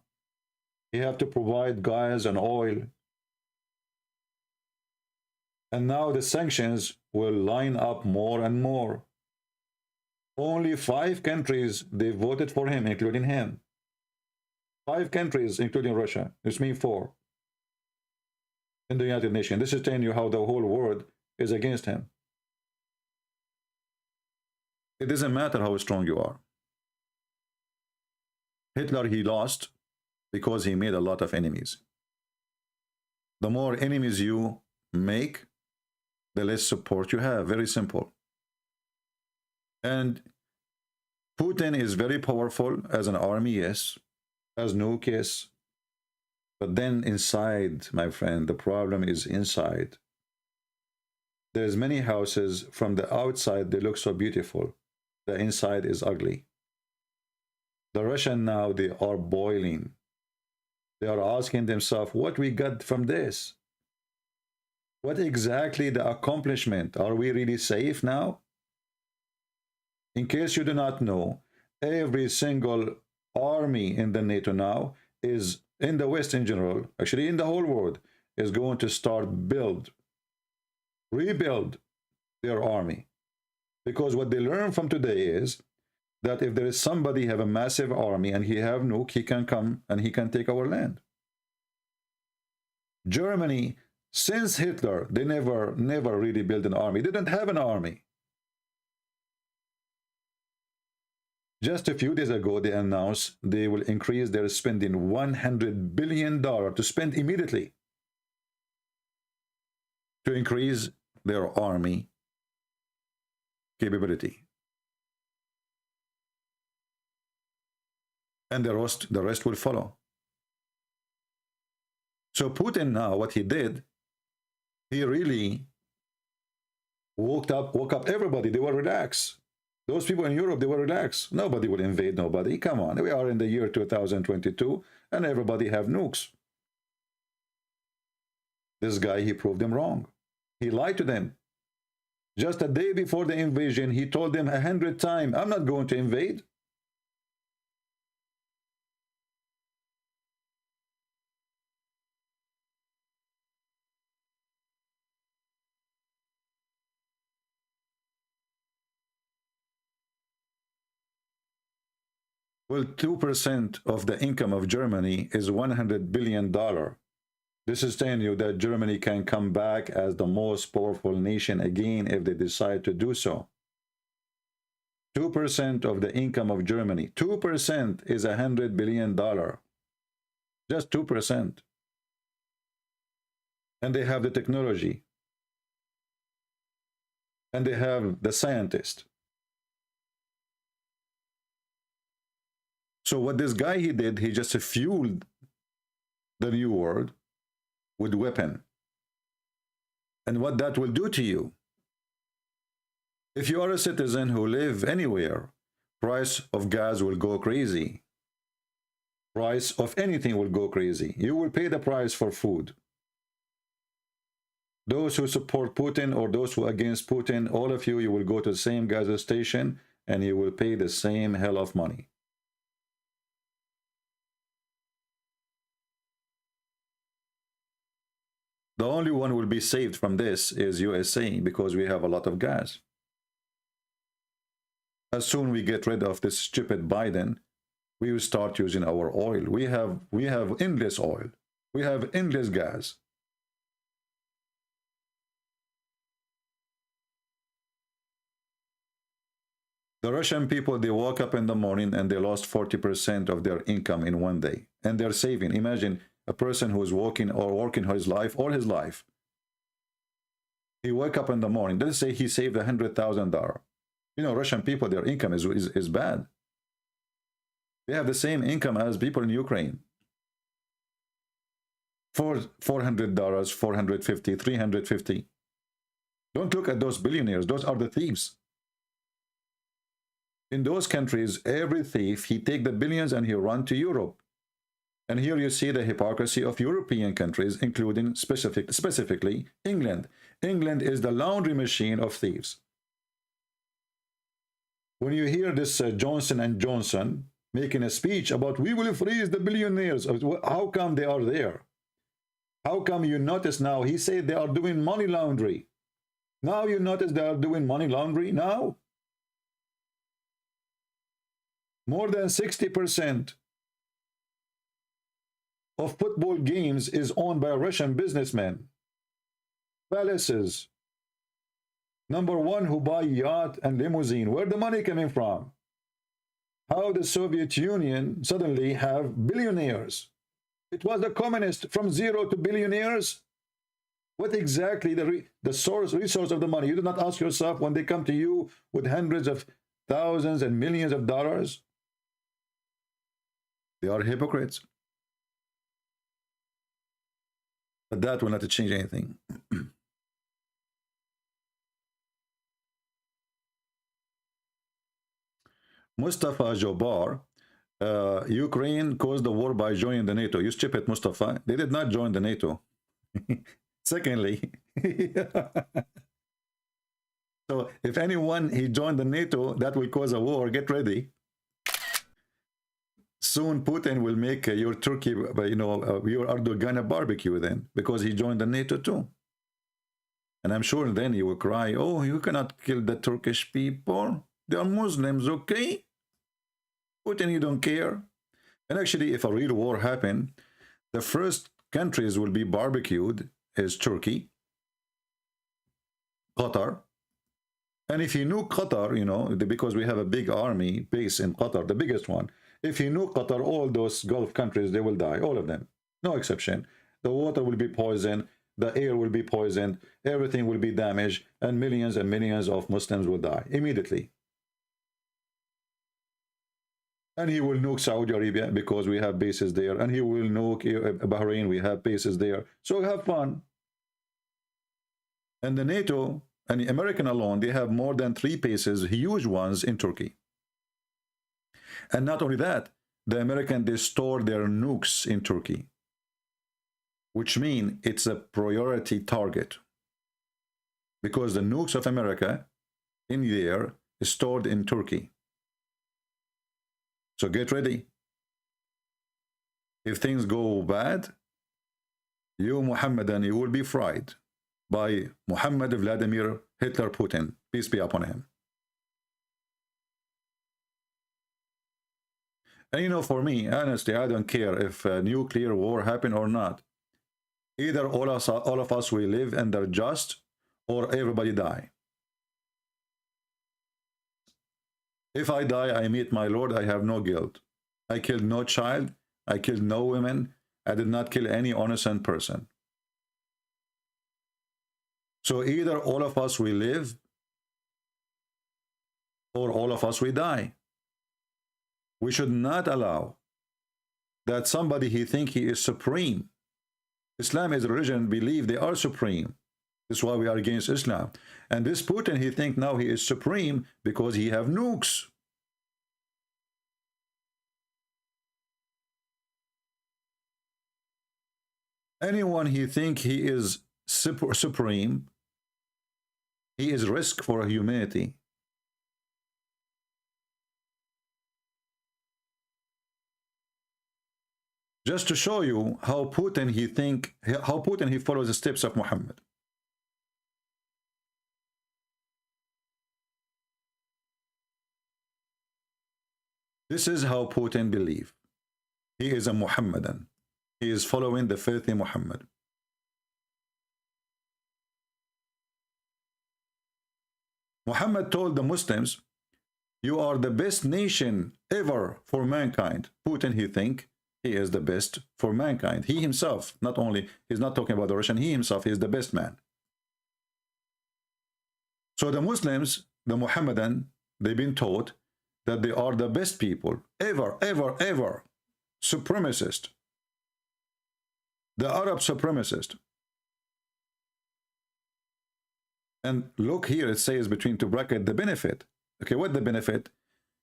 S7: He have to provide gas and oil. And now the sanctions will line up more and more. Only 5 countries, they voted for him, including him. 5 countries, including Russia. This means 4. In the United Nations. This is telling you how the whole world is against him. It doesn't matter how strong you are. Hitler, he lost because he made a lot of enemies. The more enemies you make, the less support you have. Very simple. And Putin is very powerful as an army, yes. As nuke, yes. But then inside, my friend, the problem is inside. There's many houses, from the outside, they look so beautiful. The inside is ugly. The Russians now, they are boiling. They are asking themselves, what we got from this? What exactly the accomplishment? Are we really safe now? In case you do not know, every single army in the NATO now is, in the West in general, actually in the whole world, is going to start rebuild their army. Because what they learn from today is that if there is somebody have a massive army and he have nuke, he can come and he can take our land. Germany, since Hitler, they never really built an army. They didn't have an army. Just a few days ago, they announced they will increase their spending $100 billion to spend immediately to increase their army capability. And the rest will follow. So Putin now, what he did, he really woke up everybody. They were relaxed. Those people in Europe, they were relaxed. Nobody will invade nobody. Come on, we are in the year 2022 and everybody have nukes. This guy, he proved them wrong. He lied to them. Just a day before the invasion, he told them 100 times, I'm not going to invade. Well, 2% of the income of Germany is $100 billion. This is telling you that Germany can come back as the most powerful nation again if they decide to do so. 2% of the income of Germany. 2% is $100 billion. Just 2%. And they have the technology. And they have the scientists. So what this guy he did, he just fueled the new world with weapon. And what that will do to you. If you are a citizen who live anywhere, price of gas will go crazy. Price of anything will go crazy. You will pay the price for food. Those who support Putin or those who are against Putin, all of you, you will go to the same gas station and you will pay the same hell of money. The only one who will be saved from this is USA because we have a lot of gas. As soon we get rid of this stupid Biden, we will start using our oil. We have endless oil. We have endless gas. The Russian people, they woke up in the morning and they lost 40% of their income in one day. And they're saving. Imagine a person who is working his life, all his life. He woke up in the morning. Let's say he saved $100,000. You know, Russian people, their income is bad. They have the same income as people in Ukraine. For $400, $450, $350. Don't look at those billionaires. Those are the thieves. In those countries, every thief, he take the billions and he run to Europe. And here you see the hypocrisy of European countries, including specifically England. England is the laundry machine of thieves. When you hear this Johnson & Johnson making a speech about we will freeze the billionaires, how come they are there? How come you notice now? He said they are doing money laundering. Now you notice they are doing money laundering now? More than 60% of football games is owned by Russian businessmen. Palaces. Number one who buy yacht and limousine. Where the money coming from? How the Soviet Union suddenly have billionaires? It was the communist from zero to billionaires. What exactly the resource of the money? You do not ask yourself when they come to you with hundreds of thousands and millions of dollars. They are hypocrites. But that will not change anything. Mustafa Jobar, Ukraine caused the war by joining the NATO. You stupid Mustafa. They did not join the NATO. Secondly, so if anyone he joined the NATO, that will cause a war. Get ready. Soon Putin will make your Turkey, your Erdogan a barbecue then, because he joined the NATO too. And I'm sure then you will cry, oh, you cannot kill the Turkish people. They are Muslims, okay? Putin, you don't care. And actually, if a real war happened, the first countries will be barbecued is Turkey, Qatar. And if you nuke Qatar, because we have a big army base in Qatar, the biggest one, if you nuke Qatar, all those Gulf countries, they will die, all of them, no exception. The water will be poisoned, the air will be poisoned, everything will be damaged, and millions of Muslims will die immediately. And he will nuke Saudi Arabia because we have bases there, and he will nuke Bahrain, we have bases there. So have fun. And the NATO and the American alone, they have more than 3 bases, huge ones in Turkey. And not only that, the Americans, they store their nukes in Turkey, which means it's a priority target, because the nukes of America in the air is stored in Turkey. So get ready. If things go bad, you Muhammadan, you will be fried by Muhammad Vladimir Hitler Putin, peace be upon him. And you know, for me, honestly, I don't care if a nuclear war happen or not. Either all of us will live and they're just, or everybody die. If I die, I meet my Lord, I have no guilt. I killed no child, I killed no women, I did not kill any innocent person. So either all of us will live, or all of us will die. We should not allow that somebody he think he is supreme. Islam is a religion, believe they are supreme. This is why we are against Islam. And this Putin, he think now he is supreme because he have nukes. Anyone he think he is supreme, he is risk for humanity. Just to show you how Putin he follows the steps of Muhammad. This is how Putin believe. He is a Muhammadan. He is following the faith in Muhammad. Muhammad told the Muslims, you are the best nation ever for mankind. Putin, he think he is the best for mankind. He himself, not only, he's not talking about the Russian, he himself is the best man. So the Muslims, the Muhammadan, they've been taught that they are the best people ever, ever, ever. Supremacist. The Arab supremacist. And look here, it says between two brackets, the benefit. Okay, what the benefit?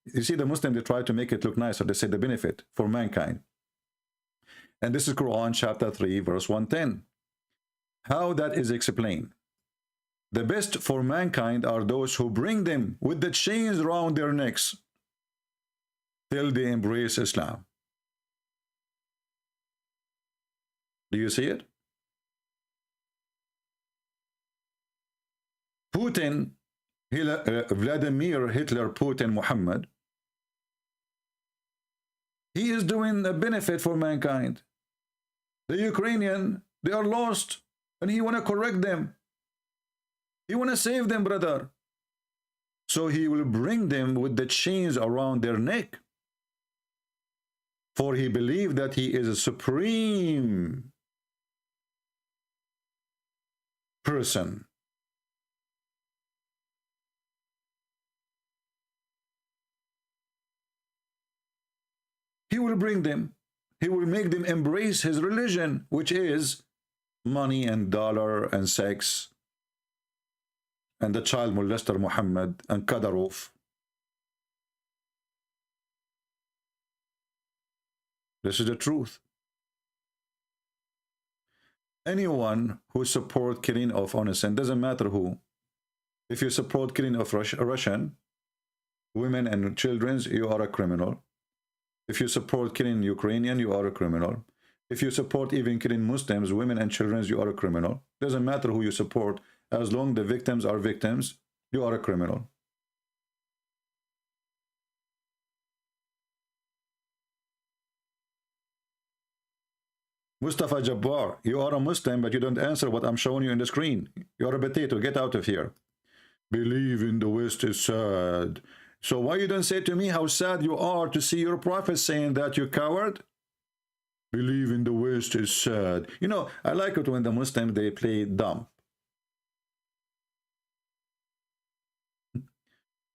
S7: You see the Muslim, they try to make it look nicer. They say the benefit for mankind. And this is Quran chapter 3, verse 110. How that is explained. The best for mankind are those who bring them with the chains around their necks till they embrace Islam. Do you see it? Putin, Vladimir, Hitler, Putin, Muhammad, he is doing a benefit for mankind. The Ukrainian, they are lost, and he want to correct them. He want to save them, brother. So he will bring them with the chains around their neck. For he believed that he is a supreme person. He will bring them. He will make them embrace his religion, which is money and dollar and sex and the child molester Muhammad and Kadyrov. This is the truth. Anyone who supports killing of innocent, doesn't matter who. If you support killing of Russian women and children, you are a criminal. If you support killing Ukrainian, you are a criminal. If you support even killing Muslims, women and children, you are a criminal. Doesn't matter who you support. As long as the victims are victims, you are a criminal. Mustafa Jabbar, you are a Muslim, but you don't answer what I'm showing you in the screen. You're a potato. Get out of here. Believe in the West is sad. So why you don't say to me how sad you are to see your prophet saying that, you coward? Believe in the West is sad. You know, I like it when the Muslims, they play dumb.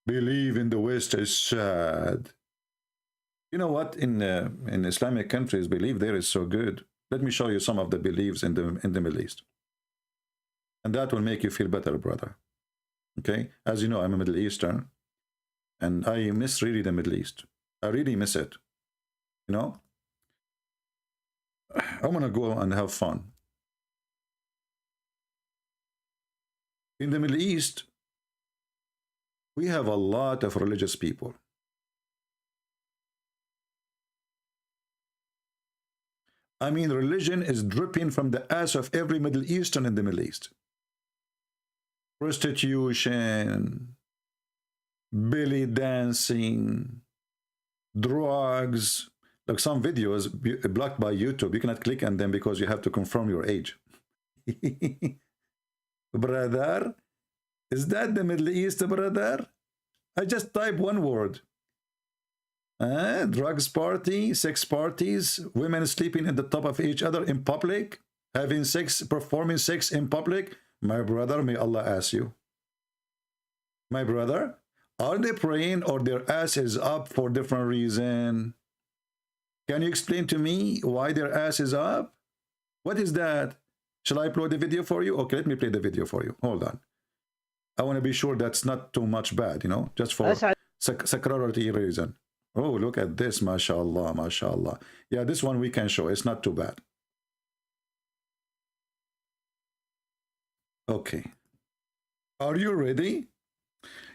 S7: Believe in the West is sad. You know what? In Islamic countries, believe there is so good. Let me show you some of the beliefs in the Middle East. And that will make you feel better, brother. Okay? As you know, I'm a Middle Eastern. And I miss really the Middle East. I really miss it. You know? I want to go and have fun. In the Middle East, we have a lot of religious people. I mean, religion is dripping from the ass of every Middle Eastern in the Middle East. Prostitution, belly dancing, drugs. Like some videos blocked by YouTube, you cannot click on them because you have to confirm your age. Brother, is that the Middle East, brother? I just type one word. Drugs party, sex parties, women sleeping at the top of each other in public, having sex, performing sex in public. My brother, may Allah ask you. My brother, are they praying or their ass is up for different reason? Can you explain to me why their ass is up? What is that? Shall I play the video for you? Okay, let me play the video for you. Hold on. I want to be sure that's not too much bad, you know, just for security reason. Oh, look at this, mashallah, mashallah. Yeah, this one we can show. It's not too bad. Okay. Are you ready?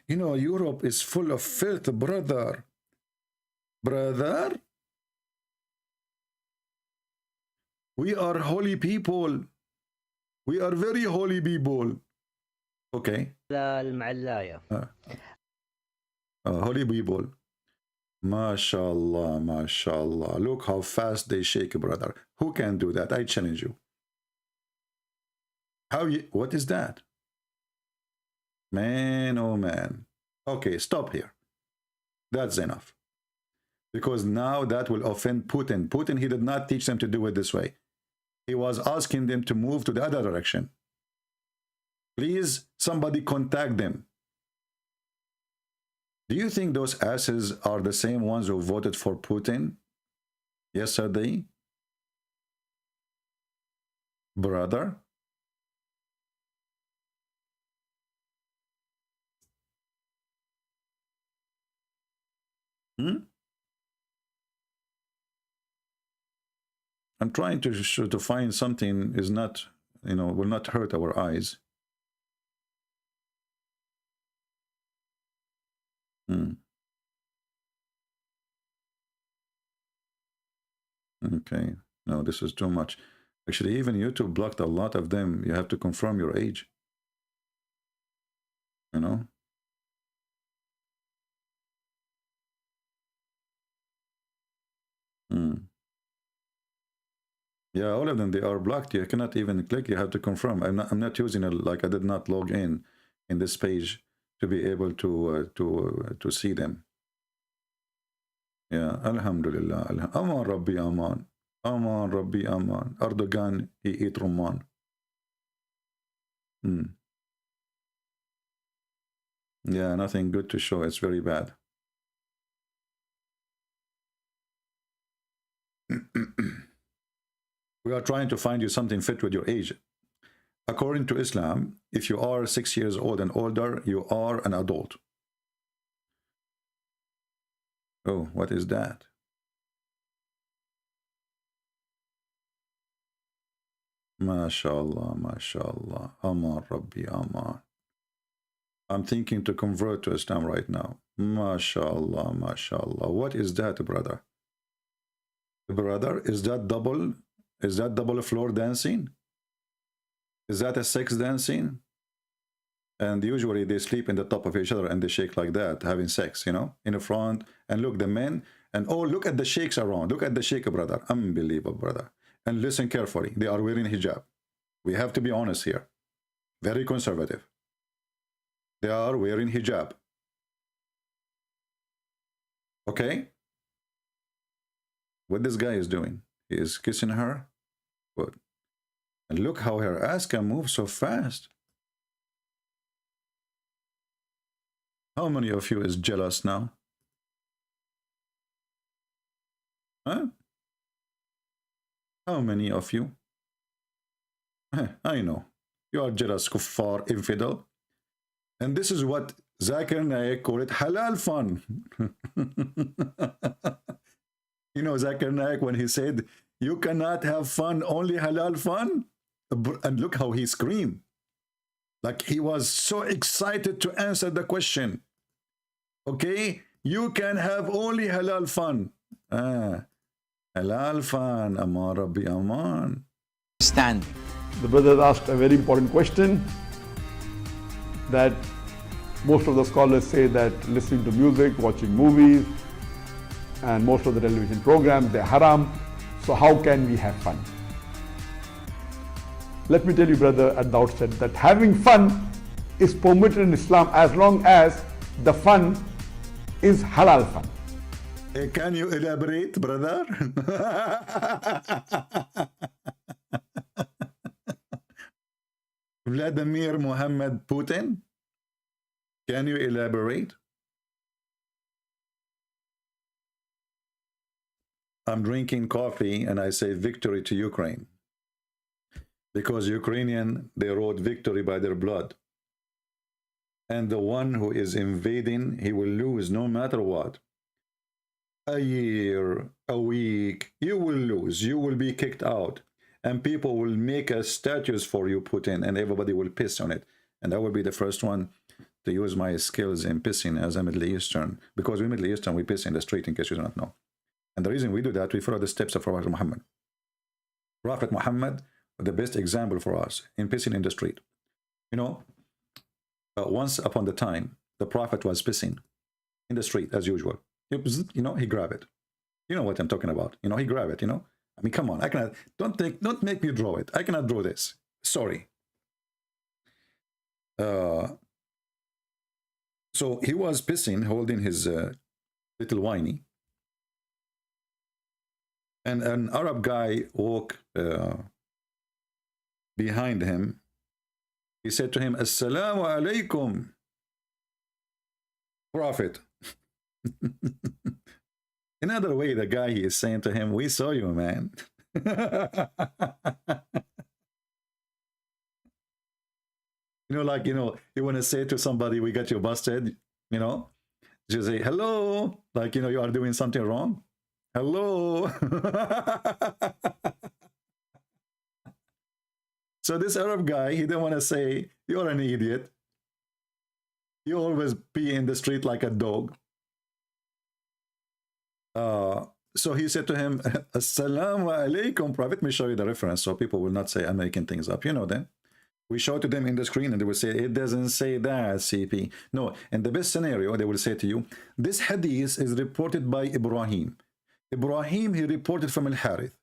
S7: You know, Europe is full of filth, brother. Brother? We are holy people. We are very holy people. Okay. Holy people. MashaAllah, MashaAllah. Look how fast they shake, brother. Who can do that? I challenge you. What is that? Man, oh man. Okay, stop here. That's enough. Because now that will offend Putin. Putin, he did not teach them to do it this way. He was asking them to move to the other direction. Please, somebody contact them. Do you think those asses are the same ones who voted for Putin yesterday? Brother? I'm trying to find something is not, you know, will not hurt our eyes. Okay, no, this is too much. Actually, even YouTube blocked a lot of them. You have to confirm your age. You know? Yeah, all of them, they are blocked. You cannot even click. You have to confirm. I'm not using it, like I did not log in this page to be able to see them. Yeah, Alhamdulillah. Aman Rabbi Aman. Aman Rabbi Aman. Erdogan, he eat Rumman. Yeah, nothing good to show. It's very bad. We are trying to find you something fit with your age. According to Islam, if you are 6 years old and older, you are an adult. Oh, what is that? MashaAllah, MashaAllah. Aman Rabbi Aman. I'm thinking to convert to Islam right now. MashaAllah, MashaAllah. What is that, brother? Brother, is that double? Is that double floor dancing? Is that a sex dancing? And usually they sleep in the top of each other and they shake like that, having sex, you know, in the front. And look, the men, and oh, look at the sheikhs around. Look at the sheikh, brother. Unbelievable, brother. And listen carefully. They are wearing hijab. We have to be honest here. Very conservative. They are wearing hijab. Okay? What this guy is doing? He is kissing her. Good. And look how her ass can move so fast. How many of you is jealous now? Huh? How many of you? I know. You are jealous, kuffar, infidel. And this is what Zakir Naik called it, halal fun. You know, Zakir Naik, when he said, you cannot have fun, only halal fun. And look how he screamed. Like he was so excited to answer the question. Okay, you can have only halal fun. Halal fun, Aman Rabbi Aman.
S4: Stand.
S5: The brother asked a very important question that most of the scholars say that listening to music, watching movies, and most of the television programs, they're haram. So how can we have fun? Let me tell you, brother, at the outset that having fun is permitted in Islam as long as the fun is halal fun.
S7: Can you elaborate, brother? Vladimir Muhammad Putin, can you elaborate? I'm drinking coffee and I say victory to Ukraine. Because Ukrainian, they wrote victory by their blood. And the one who is invading, he will lose no matter what. A year, a week, you will lose. You will be kicked out. And people will make a statues for you, Putin, and everybody will piss on it. And I will be the first one to use my skills in pissing as a Middle Eastern. Because we Middle Eastern, we piss in the street, in case you do not know. And the reason we do that, we follow the steps of Prophet Muhammad. Prophet Muhammad, the best example for us in pissing in the street. You know, once upon the time, the Prophet was pissing in the street as usual. You know, he grabbed it. You know what I'm talking about. You know, he grabbed it, you know. I mean, come on, I cannot, don't make me draw it. I cannot draw this. Sorry. So he was pissing, holding his little whiny. And an Arab guy walked behind him. He said to him, Assalamu alaikum, Prophet. Another way, the guy, he is saying to him, we saw you, man. You know, like, you know, you want to say to somebody, we got you busted, you know, you say, hello, like, you know, you are doing something wrong. Hello. So this Arab guy, he didn't want to say, you're an idiot. You always pee in the street like a dog. So he said to him, Assalamu alaikum, Prophet. Let me show you the reference so people will not say I'm making things up. You know them. We show to them in the screen and they will say, it doesn't say that, CP. No, in the best scenario, they will say to you, this hadith is reported by Ibrahim. Ibrahim, he reported from Al-Harith.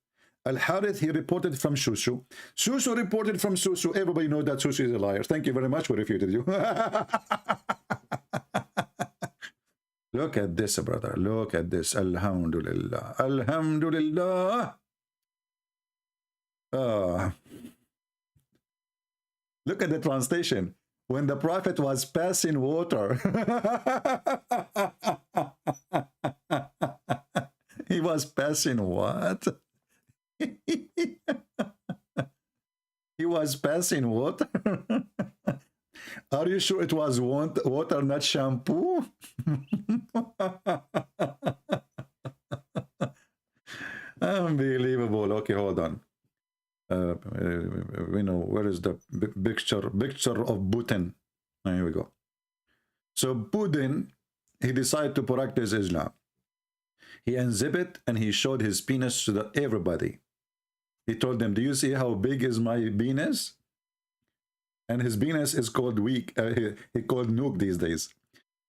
S7: Al-Harith, he reported from Shushu. Shushu reported from Susu. Everybody knows that Susu is a liar. Thank you very much. We refuted you. Look at this, brother. Look at this. Alhamdulillah. Alhamdulillah. Look at the translation. When the Prophet was passing water, he was passing what? He was passing water. Are you sure it was water, not shampoo? Unbelievable. Okay, hold on. We know where is the picture of Putin. Here we go. So Putin, he decided to practice Islam. He unzipped and he showed his penis to everybody. He told them, do you see how big is my penis? And his penis is called weak. He called nuke these days.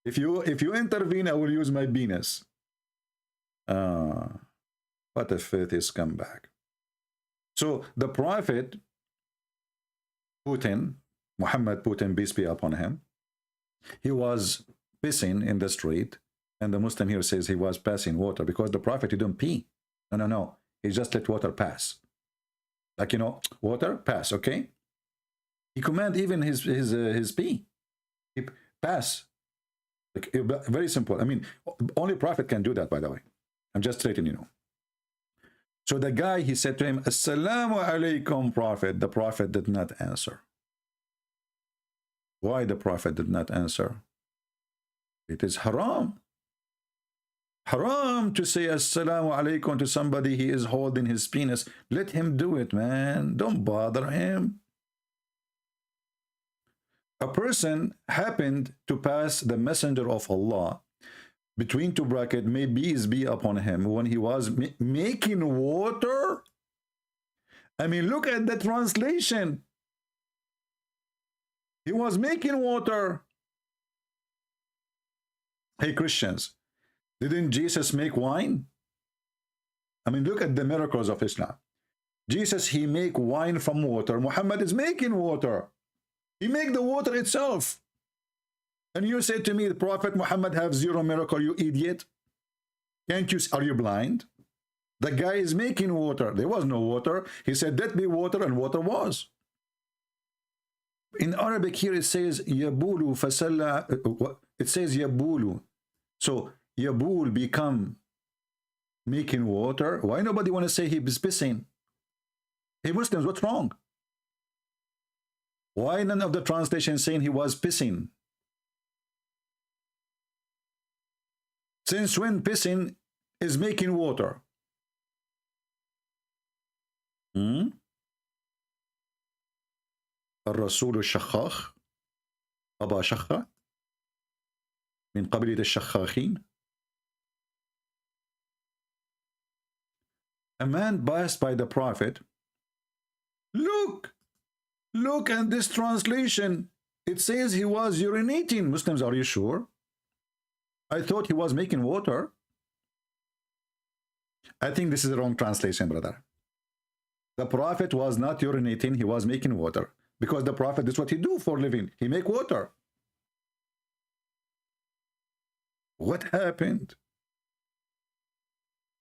S7: If you intervene, I will use my penis. What a filthy scumbag. So the Prophet Putin, Muhammad Putin, peace be upon him, he was pissing in the street, and the Muslim here says he was passing water because the Prophet didn't pee. No. He just let water pass. Like, you know, water pass, okay? He command even his pee. He pass. Like, very simple. I mean, only Prophet can do that, by the way. I'm just letting you know. So the guy, he said to him, Assalamu alaikum, Prophet. The Prophet did not answer. Why the Prophet did not answer? It is haram. Haram to say Assalamu alaikum to somebody he is holding his penis. Let him do it, man. Don't bother him. A person happened to pass the messenger of Allah between two brackets, may peace be upon him, when he was making water. I mean, look at the translation. He was making water. Hey, Christians, Didn't Jesus make wine? I mean, look at the miracles of Islam. Jesus, he make wine from water. Muhammad is making water. He make the water itself. And you say to me, the Prophet Muhammad have zero miracle, you idiot. Can't you, are you blind? The guy is making water. There was no water. He said, let be water, and water was. In Arabic here it says, yabulu fasalla, it says yabulu. So, yabul become making water. Why nobody want to say he is pissing? Hey Muslims, what's wrong? Why none of the translations saying he was pissing? Since when pissing is making water? الرسول الشخاخ أبا شخة من قبيلة الشخاخين. A man biased by the Prophet. Look at this translation. It says he was urinating. Muslims, are you sure? I thought he was making water. I think this is the wrong translation, brother. The Prophet was not urinating, he was making water. Because the Prophet, this is what he do for a living. He make water. What happened?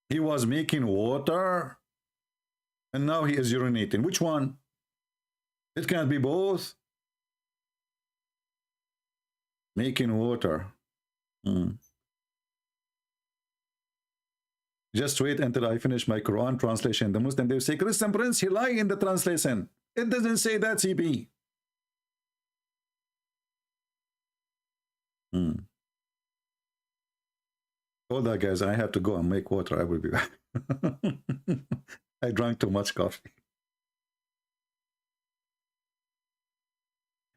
S7: He was making water, and now he is urinating. Which one? It can't be both. Making water. Just wait until I finish my Quran translation. The Muslim, they say, Christian Prince, he lied in the translation. It doesn't say that, CP. Hold that, guys. I have to go and make water. I will be back. I drank too much coffee.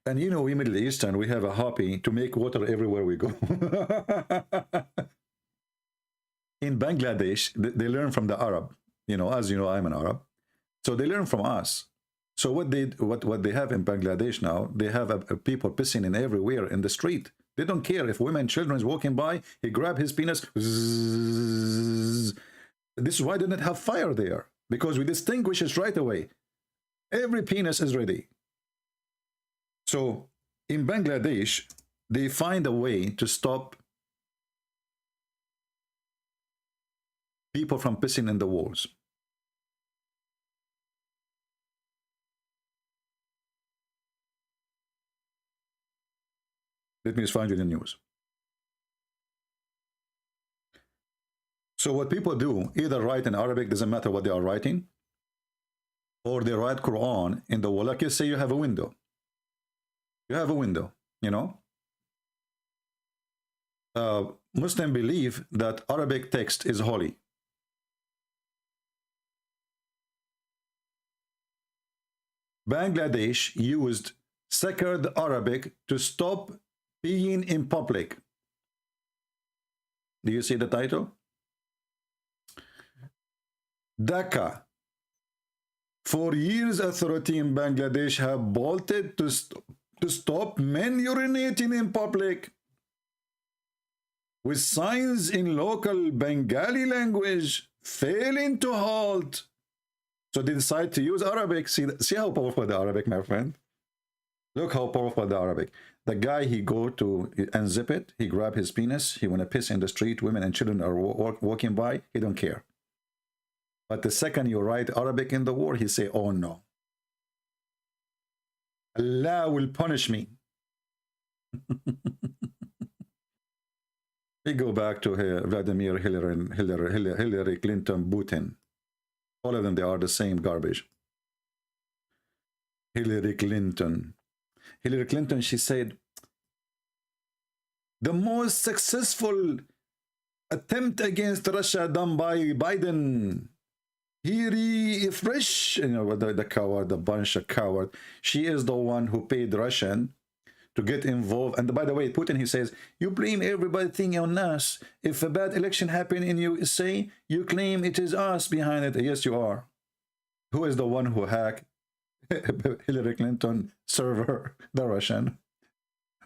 S7: And you know, we Middle Eastern, we have a hobby to make water everywhere we go. In Bangladesh, they learn from the Arab. You know, as you know, I'm an Arab. So they learn from us. So what they have in Bangladesh now, they have people pissing in everywhere in the street. They don't care if women, children is walking by, he grab his penis. Zzz. This is why they don't have fire there. Because we distinguish it right away. Every penis is ready. So in Bangladesh, they find a way to stop people from pissing in the walls. Let me just find you the news. So what people do, either write in Arabic, doesn't matter what they are writing, or they write Quran in the wall. Like you say, you have a window. You have a window, you know. Muslims believe that Arabic text is holy. Bangladesh used sacred Arabic to stop peeing in public. Do you see the title? Dhaka. For years, authorities in Bangladesh have bolted to stop men urinating in public with signs in local Bengali language failing to halt. So they decide to use Arabic. See how powerful the Arabic, my friend? Look how powerful the Arabic. The guy, he go to unzip it, he grab his penis, he want to piss in the street, women and children are walking by, he don't care. But the second you write Arabic in the war, he say, oh no. Allah will punish me. We go back to Vladimir, Hillary Clinton, Putin. All of them, they are the same garbage. Hillary Clinton, she said, the most successful attempt against Russia done by Biden. He refresh, you know, the coward, the bunch of coward. She is the one who paid Russian to get involved. And by the way, Putin, he says, you blame everything on us. If a bad election happened in USA, you claim it is us behind it. Yes, you are. Who is the one who hacked Hillary Clinton server? The Russian.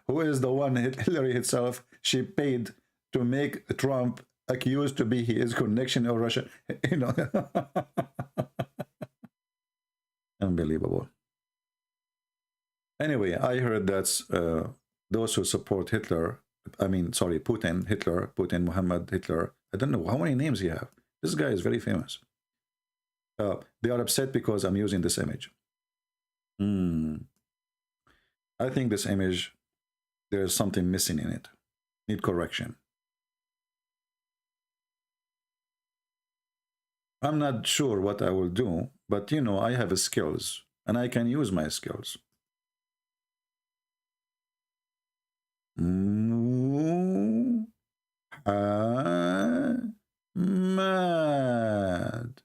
S7: Who is the one, Hillary herself, she paid to make Trump accused to be his connection or Russia. You know, unbelievable. Anyway, I heard that those who support Hitler, I mean, sorry, Putin, Hitler, Putin, Muhammad, Hitler, I don't know how many names he have. This guy is very famous. They are upset because I'm using this image. I think this image, there's something missing in it. Need correction. I'm not sure what I will do, but you know, I have skills and I can use my skills. Muhammad.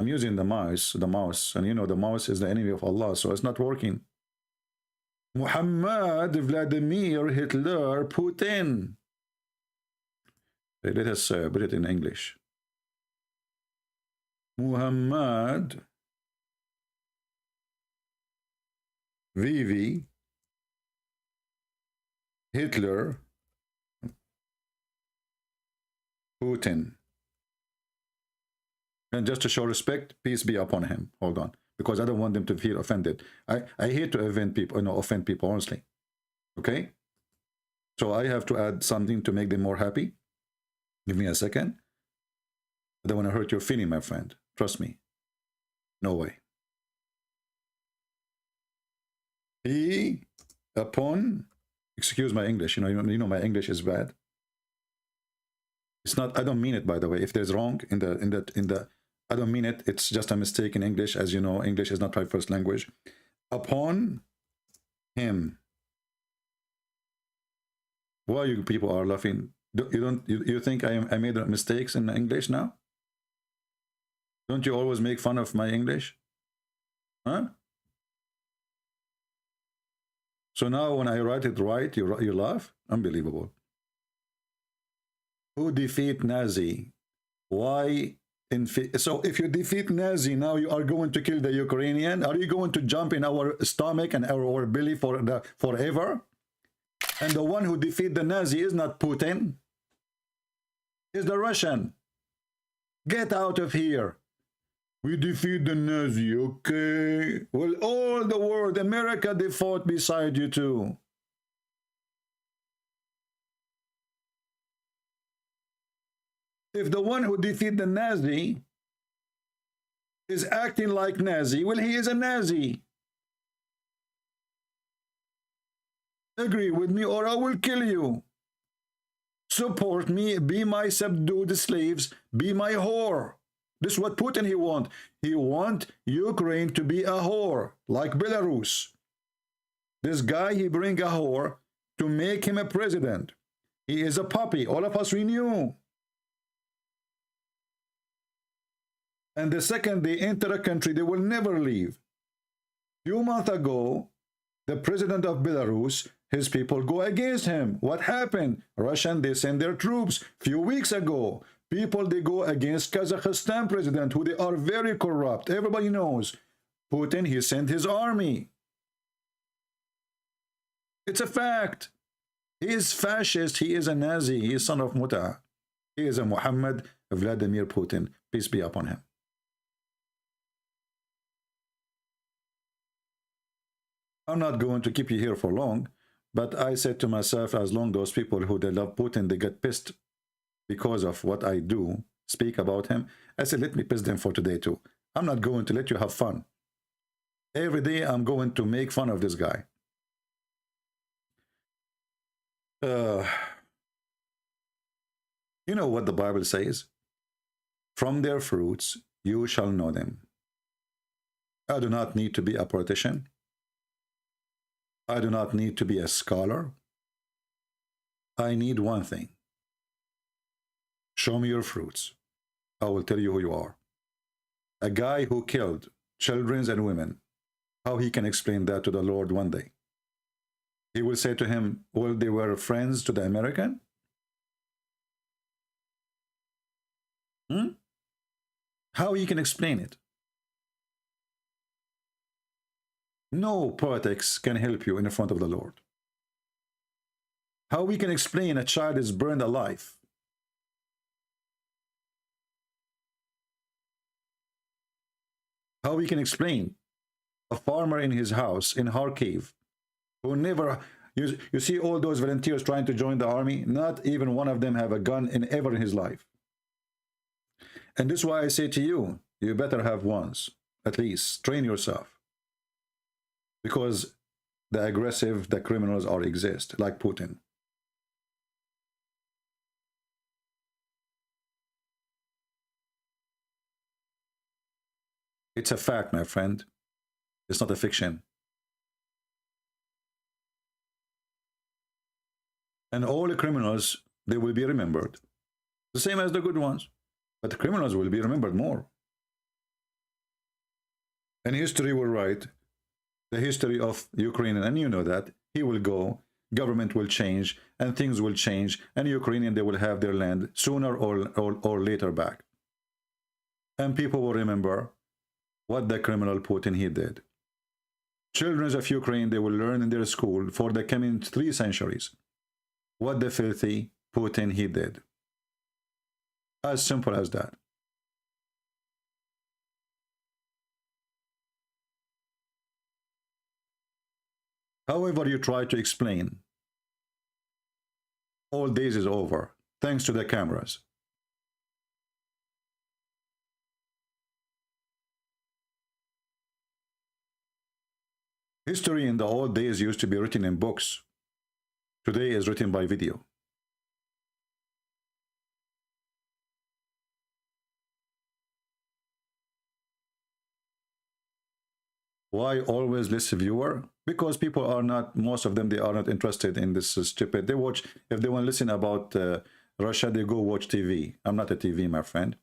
S7: I'm using the mouse, and you know the mouse is the enemy of Allah, so it's not working. Muhammad, Vladimir, Hitler, Putin. Let us put it in English. Muhammad, Vivi, Hitler, Putin. And just to show respect, peace be upon him. Hold on, because I don't want them to feel offended. I hate to offend people, offend people honestly. Okay? So I have to add something to make them more happy. Give me a second. I don't want to hurt your feeling, my friend. Trust me. No way. Be upon, excuse my English, you know my English is bad. It's not, I don't mean it, by the way. If there's wrong in the I don't mean it. It's just a mistake in English. As you know, English is not my first language. Upon him. Why you people are laughing? You think I made mistakes in English now? Don't you always make fun of my English? Huh? So now when I write it right, you laugh? Unbelievable. Who defeat Nazi? Why? So if you defeat Nazi, now you are going to kill the Ukrainian? Are you going to jump in our stomach and our belly forever? And the one who defeat the Nazi is not Putin. It's the Russian. Get out of here. We defeat the Nazi, okay? Well, all the world, America, they fought beside you too. If the one who defeated the Nazi is acting like Nazi, well, he is a Nazi. Agree with me or I will kill you. Support me, be my subdued slaves, be my whore. This is what Putin he want. He want Ukraine to be a whore, like Belarus. This guy, he bring a whore to make him a president. He is a puppy. All of us, we knew. And the second they enter a country, they will never leave. Few months ago, the president of Belarus, his people go against him. What happened? Russian, they send their troops. Few weeks ago, people, they go against Kazakhstan president, who they are very corrupt. Everybody knows. Putin, he sent his army. It's a fact. He is fascist. He is a Nazi. He is son of Muta. He is a Muhammad Vladimir Putin. Peace be upon him. I'm not going to keep you here for long, but I said to myself, as long those people who they love Putin, they get pissed because of what I do, speak about him, I said, let me piss them for today too. I'm not going to let you have fun. Every day I'm going to make fun of this guy. You know what the Bible says? From their fruits you shall know them. I do not need to be a politician. I do not need to be a scholar. I need one thing. Show me your fruits. I will tell you who you are. A guy who killed children and women, how he can explain that to the Lord one day? He will say to him, well, they were friends to the American? How he can explain it? No politics can help you in front of the Lord. How we can explain a child is burned alive? How we can explain a farmer in his house in Kharkiv who never, you see all those volunteers trying to join the army, not even one of them have a gun ever in his life. And this is why I say to you, you better have ones, at least train yourself, because the aggressive, the criminals are exist, like Putin. It's a fact, my friend. It's not a fiction. And all the criminals, they will be remembered. The same as the good ones. But the criminals will be remembered more. And history will write the history of Ukraine, and you know that. He will go, government will change, and things will change, and Ukrainian, they will have their land sooner or later back. And people will remember what the criminal Putin he did. Children of Ukraine, they will learn in their school for the coming 3 centuries what the filthy Putin he did. As simple as that. However you try to explain, all days is over, thanks to the cameras. History in the old days used to be written in books. Today is written by video. Why always less viewer? Because people are not, most of them, they are not interested in this stupid. They watch, if they want to listen about Russia, they go watch TV. I'm not a TV, my friend.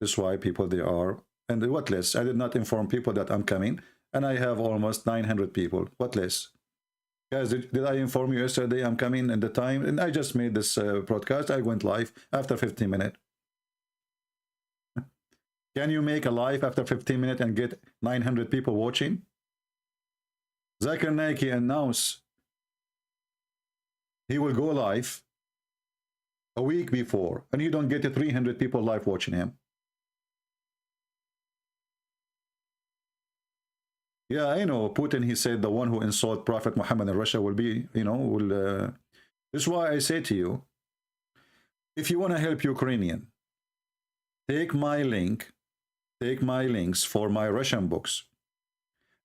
S7: That's why people, they are. And what less? I did not inform people that I'm coming. And I have almost 900 people. What less? Guys, did I inform you yesterday I'm coming in the time? And I just made this broadcast. I went live after 15 minutes. Can you make a live after 15 minutes and get 900 people watching? Zakir Naiki announced he will go live a week before, and you don't get 300 people live watching him. Yeah, I know. Putin, he said the one who insult Prophet Muhammad in Russia will be, you know, this is why I say to you, if you want to help Ukrainian, take my link, take my links for my Russian books,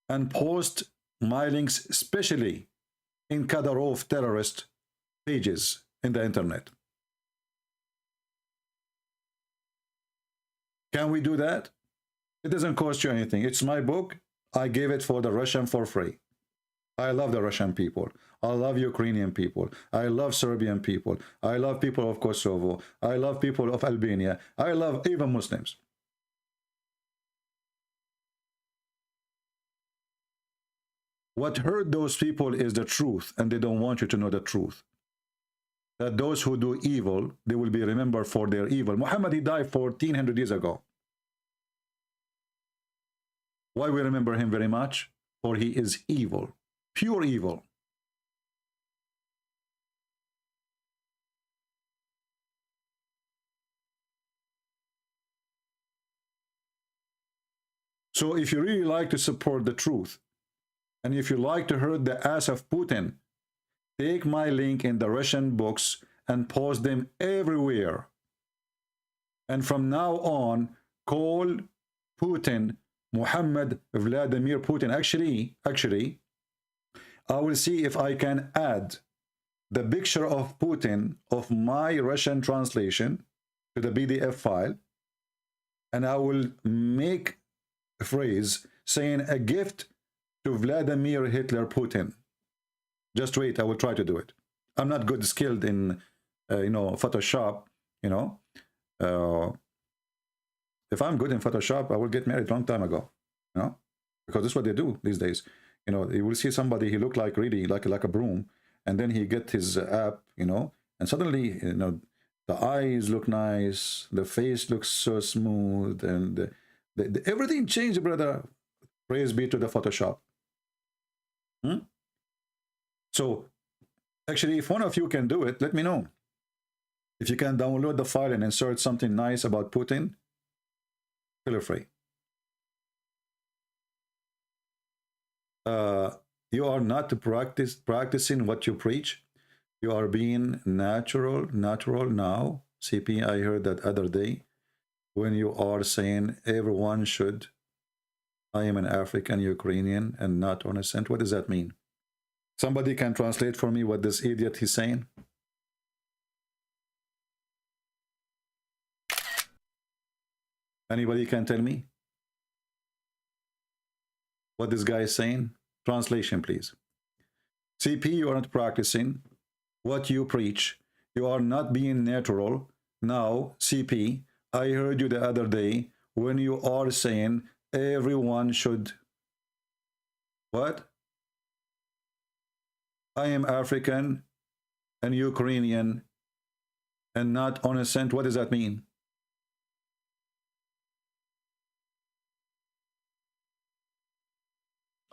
S7: and post my links especially in Kadyrov terrorist pages in the internet. Can we do that? It doesn't cost you anything. It's my book. I gave it for the Russian for free. I love the Russian people. I love Ukrainian people. I love Serbian people. I love people of Kosovo. I love people of Albania. I love even Muslims. What hurt those people is the truth, and they don't want you to know the truth. That those who do evil, they will be remembered for their evil. Muhammad, he died 1400 years ago. Why we remember him very much? For he is evil, pure evil. So if you really like to support the truth, and if you like to hurt the ass of Putin, take my link in the Russian books and post them everywhere. And from now on, call Putin Muhammad Vladimir Putin. Actually, I will see if I can add the picture of Putin of my Russian translation to the PDF file, and I will make a phrase saying a gift to Vladimir Hitler Putin. Just wait, I will try to do it. I'm not good skilled in, you know, Photoshop, you know. If I'm good in Photoshop, I will get married a long time ago, you know, because that's what they do these days. You know, you will see somebody, he look like really like a broom, and then he get his app, you know, and suddenly, you know, the eyes look nice, the face looks so smooth, and everything changed, brother. Praise be to the Photoshop. So Actually, if one of you can do it, let me know. If you can download the file and insert something nice about Putin, feel free. You are not practicing what you preach. You are being natural now. CP, I heard that other day when you are saying everyone should. I am an African Ukrainian and not innocent. What does that mean? Somebody can translate for me what this idiot is saying? Anybody can tell me what this guy is saying? Translation, please. CP, you are not practicing what you preach. You are not being natural. Now, CP, I heard you the other day when you are saying everyone should. What? I am African and Ukrainian and not innocent. What does that mean?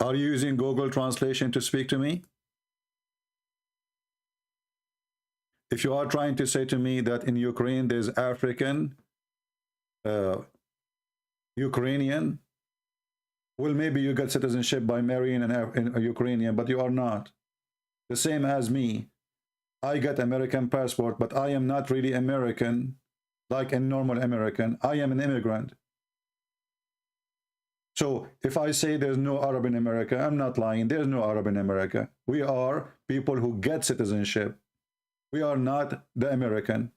S7: Are you using Google Translation to speak to me? If you are trying to say to me that in Ukraine there's African, Ukrainian, well, maybe you got citizenship by marrying a Ukrainian, but you are not. The same as me. I got American passport, but I am not really American, like a normal American. I am an immigrant. So if I say there's no Arab in America, I'm not lying. There's no Arab in America. We are people who get citizenship. We are not the American.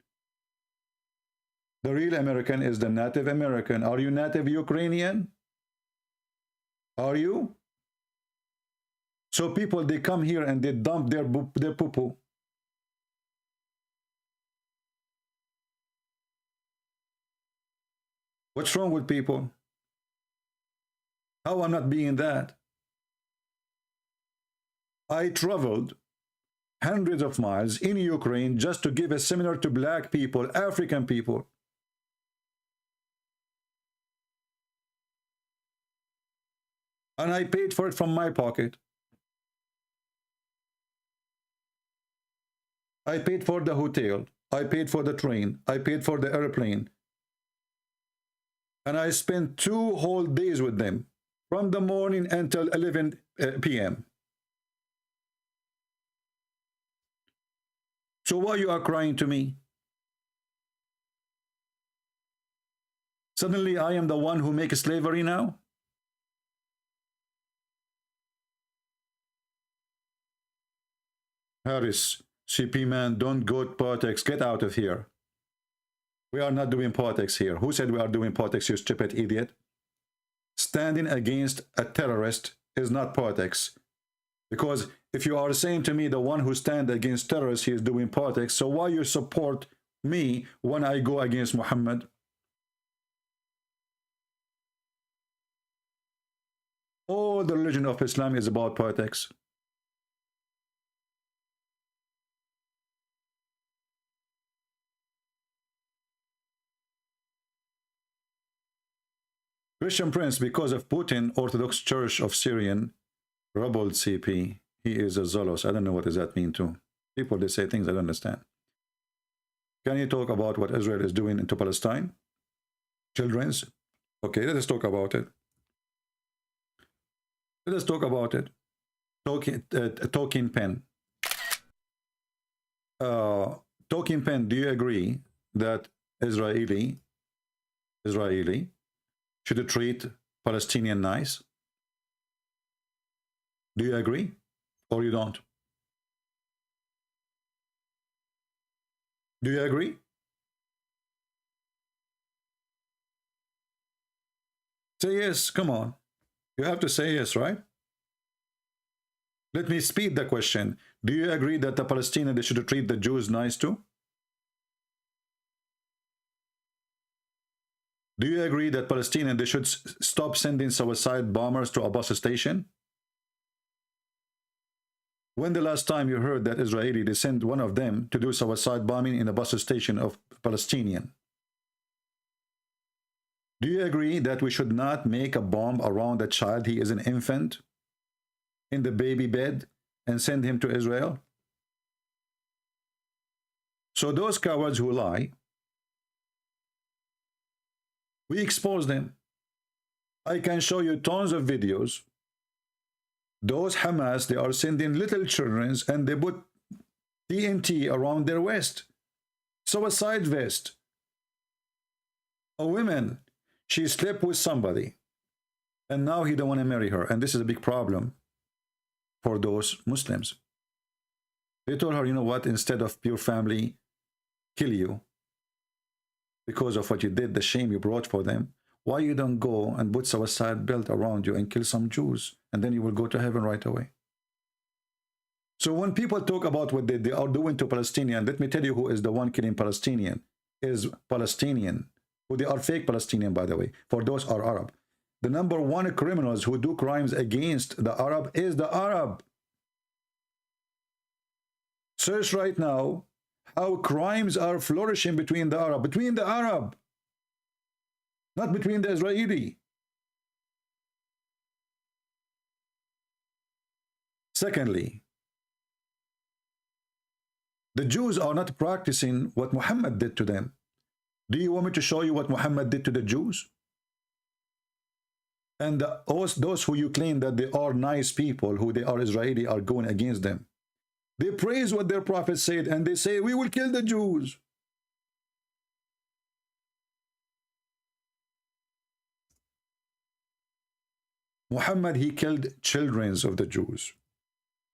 S7: The real American is the native American. Are you native Ukrainian? Are you? So people, they come here and they dump their poo-poo. What's wrong with people? How I'm not being that? I traveled hundreds of miles in Ukraine just to give a seminar to black people, African people. And I paid for it from my pocket. I paid for the hotel. I paid for the train. I paid for the airplane. And I spent 2 whole days with them, from the morning until 11 p.m. So why you are crying to me? Suddenly I am the one who makes slavery now? Harris, CP man, don't go to politics. Get out of here. We are not doing politics here. Who said we are doing politics, you stupid idiot? Standing against a terrorist is not politics. Because if you are saying to me the one who stands against terrorists, he is doing politics, so why you support me when I go against Muhammad? All the religion of Islam is about politics. Christian Prince, because of Putin, Orthodox Church of Syrian, rebelled CP. He is a zealous. I don't know what does that mean too. People, they say things I don't understand. Can you talk about what Israel is doing into Palestine? Children's? Okay, let us talk about it. Let us talk about it. Talking pen. Talking pen, do you agree that Israeli should treat Palestinian nice? Do you agree or you don't? Do you agree? Say yes, come on. You have to say yes, right? Let me speed the question. Do you agree that the Palestinians, they should treat the Jews nice too? Do you agree that Palestinians, they should stop sending suicide bombers to a bus station? When the last time you heard that Israeli, they sent one of them to do suicide bombing in a bus station of Palestinian? Do you agree that we should not make a bomb around a child, he is an infant, in the baby bed, and send him to Israel? So those cowards who lie, we expose them. I can show you tons of videos. Those Hamas, they are sending little children and they put TNT around their waist. Suicide vest. A woman, she slept with somebody and now he don't want to marry her. And this is a big problem for those Muslims. They told her, you know what, instead of pure family, kill you because of what you did, the shame you brought for them. Why you don't go and put suicide belt around you and kill some Jews, and then you will go to heaven right away? So when people talk about what they are doing to Palestinians, let me tell you who is the one killing Palestinian is Palestinian, who they are fake Palestinian, by the way, for those are Arab. The number one criminals who do crimes against the Arab is the Arab. Search right now how crimes are flourishing between the Arab, not between the Israeli. Secondly, the Jews are not practicing what Muhammad did to them. Do you want me to show you what Muhammad did to the Jews? And those who you claim that they are nice people, who they are Israeli, are going against them. They praise what their prophet said and they say, we will kill the Jews. Muhammad, he killed children of the Jews.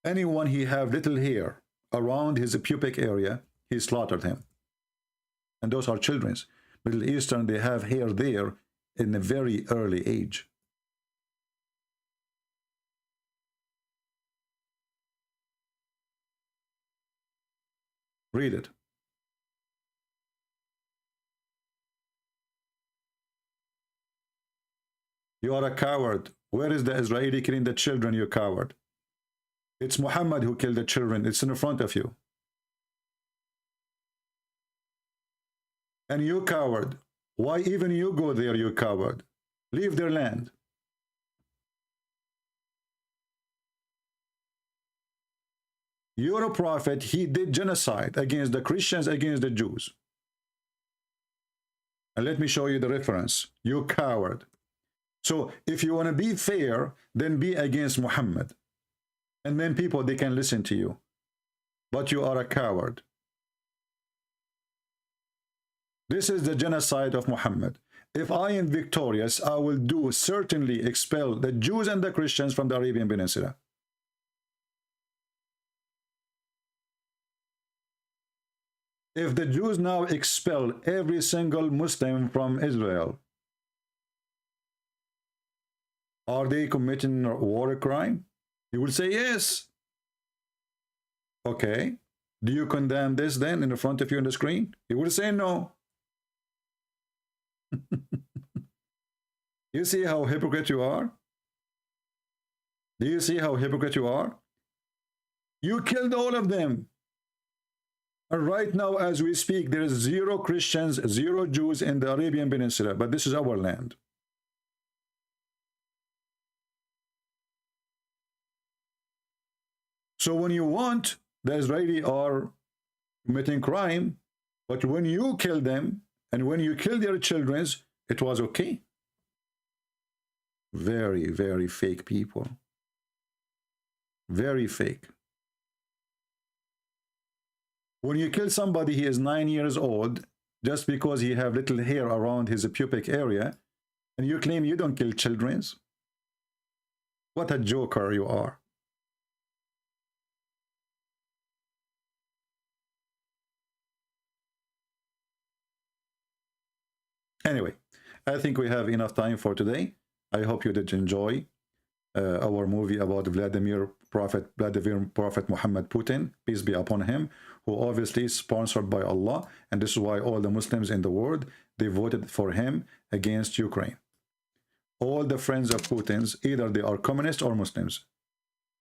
S7: Anyone he have little hair around his pubic area, he slaughtered him. And those are children. Middle Eastern, they have hair there in a very early age. Read it. You are a coward. Where is the Israeli killing the children, you coward? It's Muhammad who killed the children. It's in front of you. And you coward. Why even you go there, you coward? Leave their land. You're a prophet. He did genocide against the Christians, against the Jews. And let me show you the reference. You coward. So if you want to be fair, then be against Muhammad. And then people, they can listen to you. But you are a coward. This is the genocide of Muhammad. If I am victorious, I will certainly expel the Jews and the Christians from the Arabian Peninsula. If the Jews now expel every single Muslim from Israel, are they committing a war crime? You will say yes. Okay. Do you condemn this then in front of you on the screen? You will say no. You see how hypocrite you are? Do you see how hypocrite you are? You killed all of them. And right now, as we speak, there is 0 Christians, 0 Jews in the Arabian Peninsula, but this is our land. So when you want, the Israeli are committing crime, but when you kill them, and when you kill their children, it was okay. Very, very fake people. Very fake. When you kill somebody, he is 9 years old, just because he have little hair around his pubic area, and you claim you don't kill children. What a joker you are. Anyway, I think we have enough time for today. I hope you did enjoy our movie about Vladimir Prophet Muhammad Putin, peace be upon him, who obviously is sponsored by Allah, and this is why all the Muslims in the world, they voted for him against Ukraine. All the friends of Putin's, either they are communists or Muslims,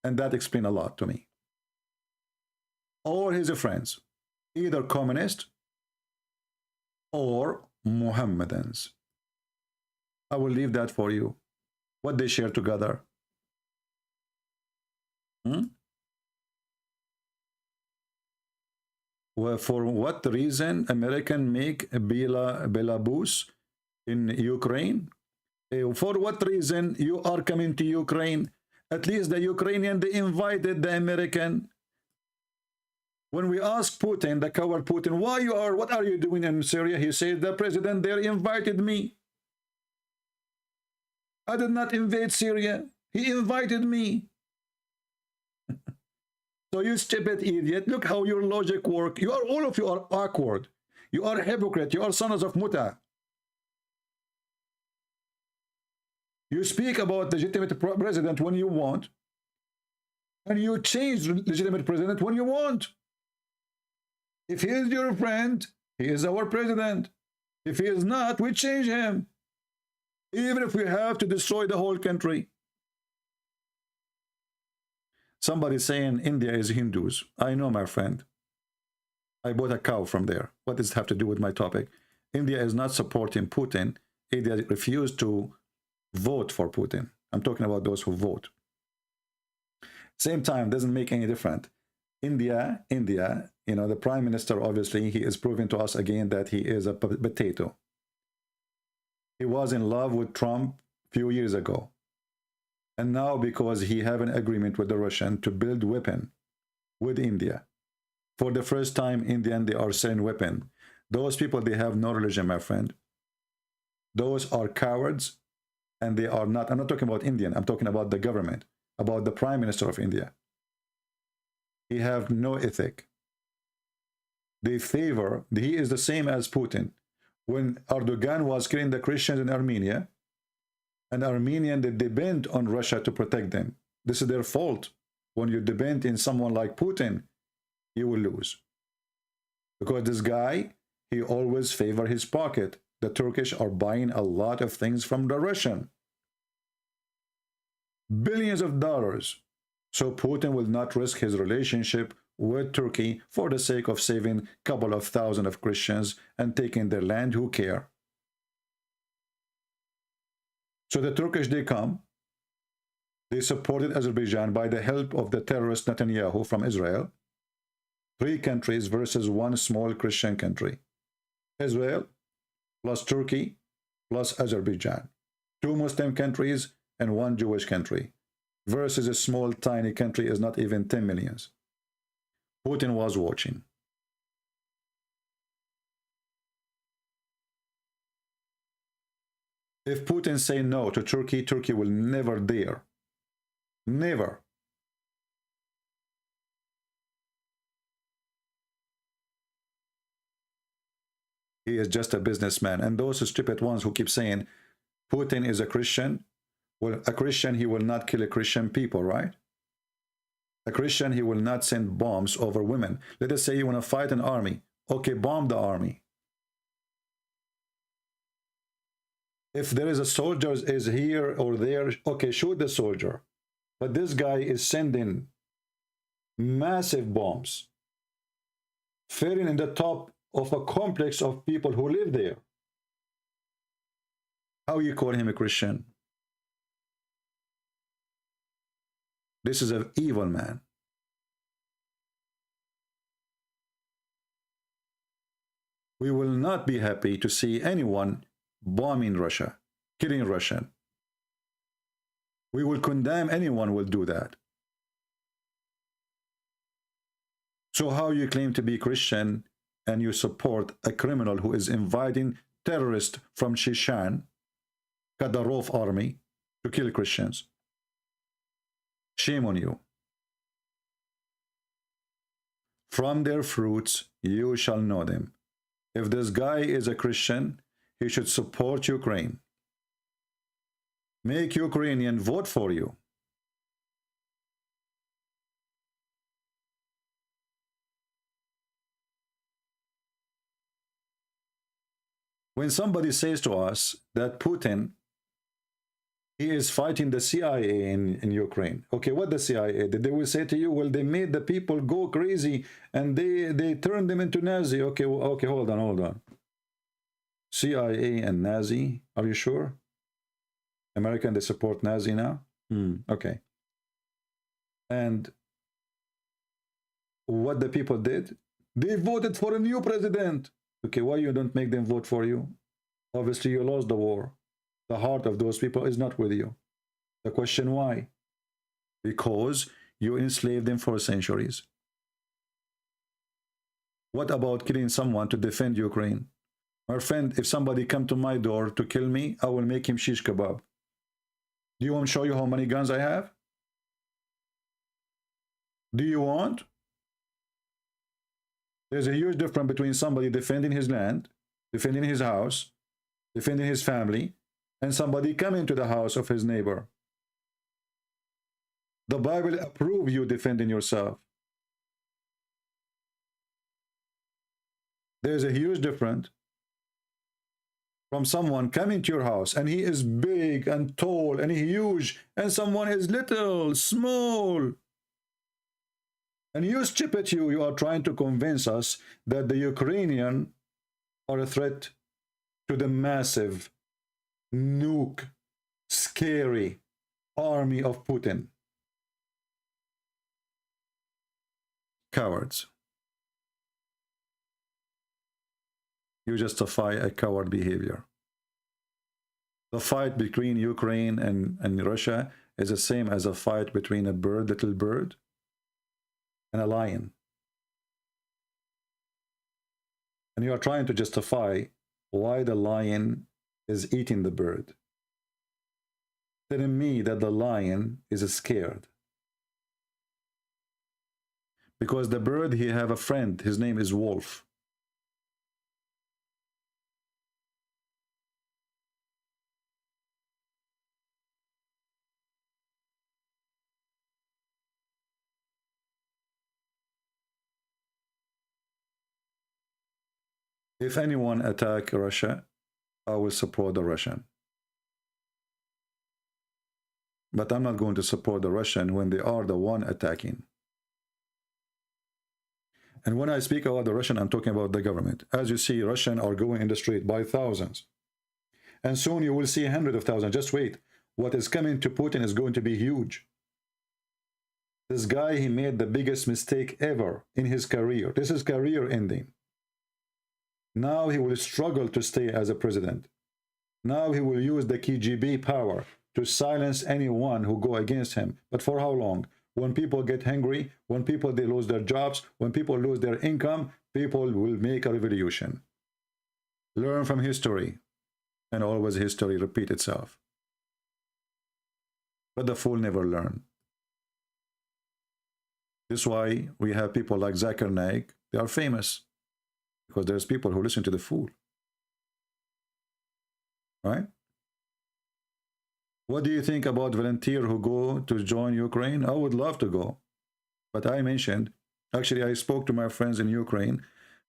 S7: and that explains a lot to me. All his friends, either communist or Mohammedans. I will leave that for you. What they share together. Well, for what reason American make Belarus in Ukraine? For what reason you are coming to Ukraine? At least the Ukrainian, they invited the American. When we ask Putin, the coward Putin, what are you doing in Syria? He said, the president there invited me. I did not invade Syria. He invited me. So you stupid idiot, look how your logic works. All of you are awkward. You are hypocrite. You are sons of Muta. You speak about legitimate president when you want, and you change legitimate president when you want. If he is your friend, he is our president. If he is not, we change him. Even if we have to destroy the whole country. Somebody saying India is Hindus. I know, my friend. I bought a cow from there. What does it have to do with my topic? India is not supporting Putin. India refused to vote for Putin. I'm talking about those who vote. Same time, doesn't make any difference. India, you know, the prime minister, obviously, he is proving to us again that he is a potato. He was in love with Trump a few years ago. And now, because he have an agreement with the Russian to build weapon with India, for the first time, Indian, they are selling weapon. Those people, they have no religion, my friend. Those are cowards, and they are not. I'm not talking about Indian. I'm talking about the government, about the prime minister of India. He have no ethic. They favor. He is the same as Putin. When Erdogan was killing the Christians in Armenia, and Armenian, they depend on Russia to protect them. This is their fault. When you depend in someone like Putin, you will lose. Because this guy, he always favor his pocket. The Turkish are buying a lot of things from the Russian. Billions of dollars. So Putin will not risk his relationship with Turkey for the sake of saving a couple of thousand of Christians and taking their land. Who care? So the Turkish, they come. They supported Azerbaijan by the help of the terrorist Netanyahu from Israel. 3 countries versus 1 small Christian country. Israel plus Turkey plus Azerbaijan. 2 Muslim countries and 1 Jewish country. Versus a small, tiny country is not even 10 millions. Putin was watching. If Putin say no to Turkey, Turkey will never dare. Never. He is just a businessman. And those stupid ones who keep saying Putin is a Christian, well, a Christian, he will not kill a Christian people, right? A Christian, he will not send bombs over women. Let us say you want to fight an army. Okay, bomb the army. If there is a soldier is here or there, okay, shoot the soldier. But this guy is sending massive bombs, falling in the top of a complex of people who live there. How you call him a Christian? This is an evil man. We will not be happy to see anyone bombing Russia, killing Russian. We will condemn anyone who will do that. So how you claim to be Christian and you support a criminal who is inviting terrorists from Chechen, Kadyrov army, to kill Christians? Shame on you. From their fruits you shall know them. If this guy is a Christian, he should support Ukraine. Make Ukrainian vote for you. When somebody says to us that Putin, he is fighting the CIA in Ukraine. Okay, what the CIA did? They will say to you, well, they made the people go crazy and they turned them into Nazi. Okay, okay, hold on. CIA and Nazi, are you sure? American, they support Nazi now? Okay. And what the people did, They voted for a new president. Okay, why you don't make them vote for you? Obviously, you lost the war. The heart of those people is not with you. The question why? Because you enslaved them for centuries. What about killing someone to defend Ukraine? My friend, if somebody come to my door to kill me, I will make him shish kebab. Do you want to show you how many guns I have? Do you want? There's a huge difference between somebody defending his land, defending his house, defending his family, and somebody coming to the house of his neighbor. The Bible approves you defending yourself. There's a huge difference from someone coming to your house and he is big and tall and huge, and someone is little, small. And you stupid, you are trying to convince us that the Ukrainians are a threat to the massive, nuke, scary army of Putin. Cowards. You justify a coward behavior. The fight between Ukraine and Russia is the same as a fight between a bird, little bird, and a lion. And you are trying to justify why the lion is eating the bird, telling me that the lion is scared. Because the bird, he have a friend, his name is wolf. If anyone attack Russia, I will support the Russian. But I'm not going to support the Russian when they are the one attacking. And when I speak about the Russian, I'm talking about the government. As you see, Russians are going in the street by thousands. And soon you will see hundreds of thousands. Just wait. What is coming to Putin is going to be huge. This guy, he made the biggest mistake ever in his career. This is career ending. Now he will struggle to stay as a president. Now he will use the KGB power to silence anyone who go against him. But for how long? When people get hungry, when people they lose their jobs, when people lose their income, people will make a revolution. Learn from history, and always history repeat itself. But the fool never learn. This is why we have people like Zakir Naik. They are famous. Because there's people who listen to the fool. Right? What do you think about volunteers who go to join Ukraine? I would love to go. But I mentioned, actually I spoke to my friends in Ukraine,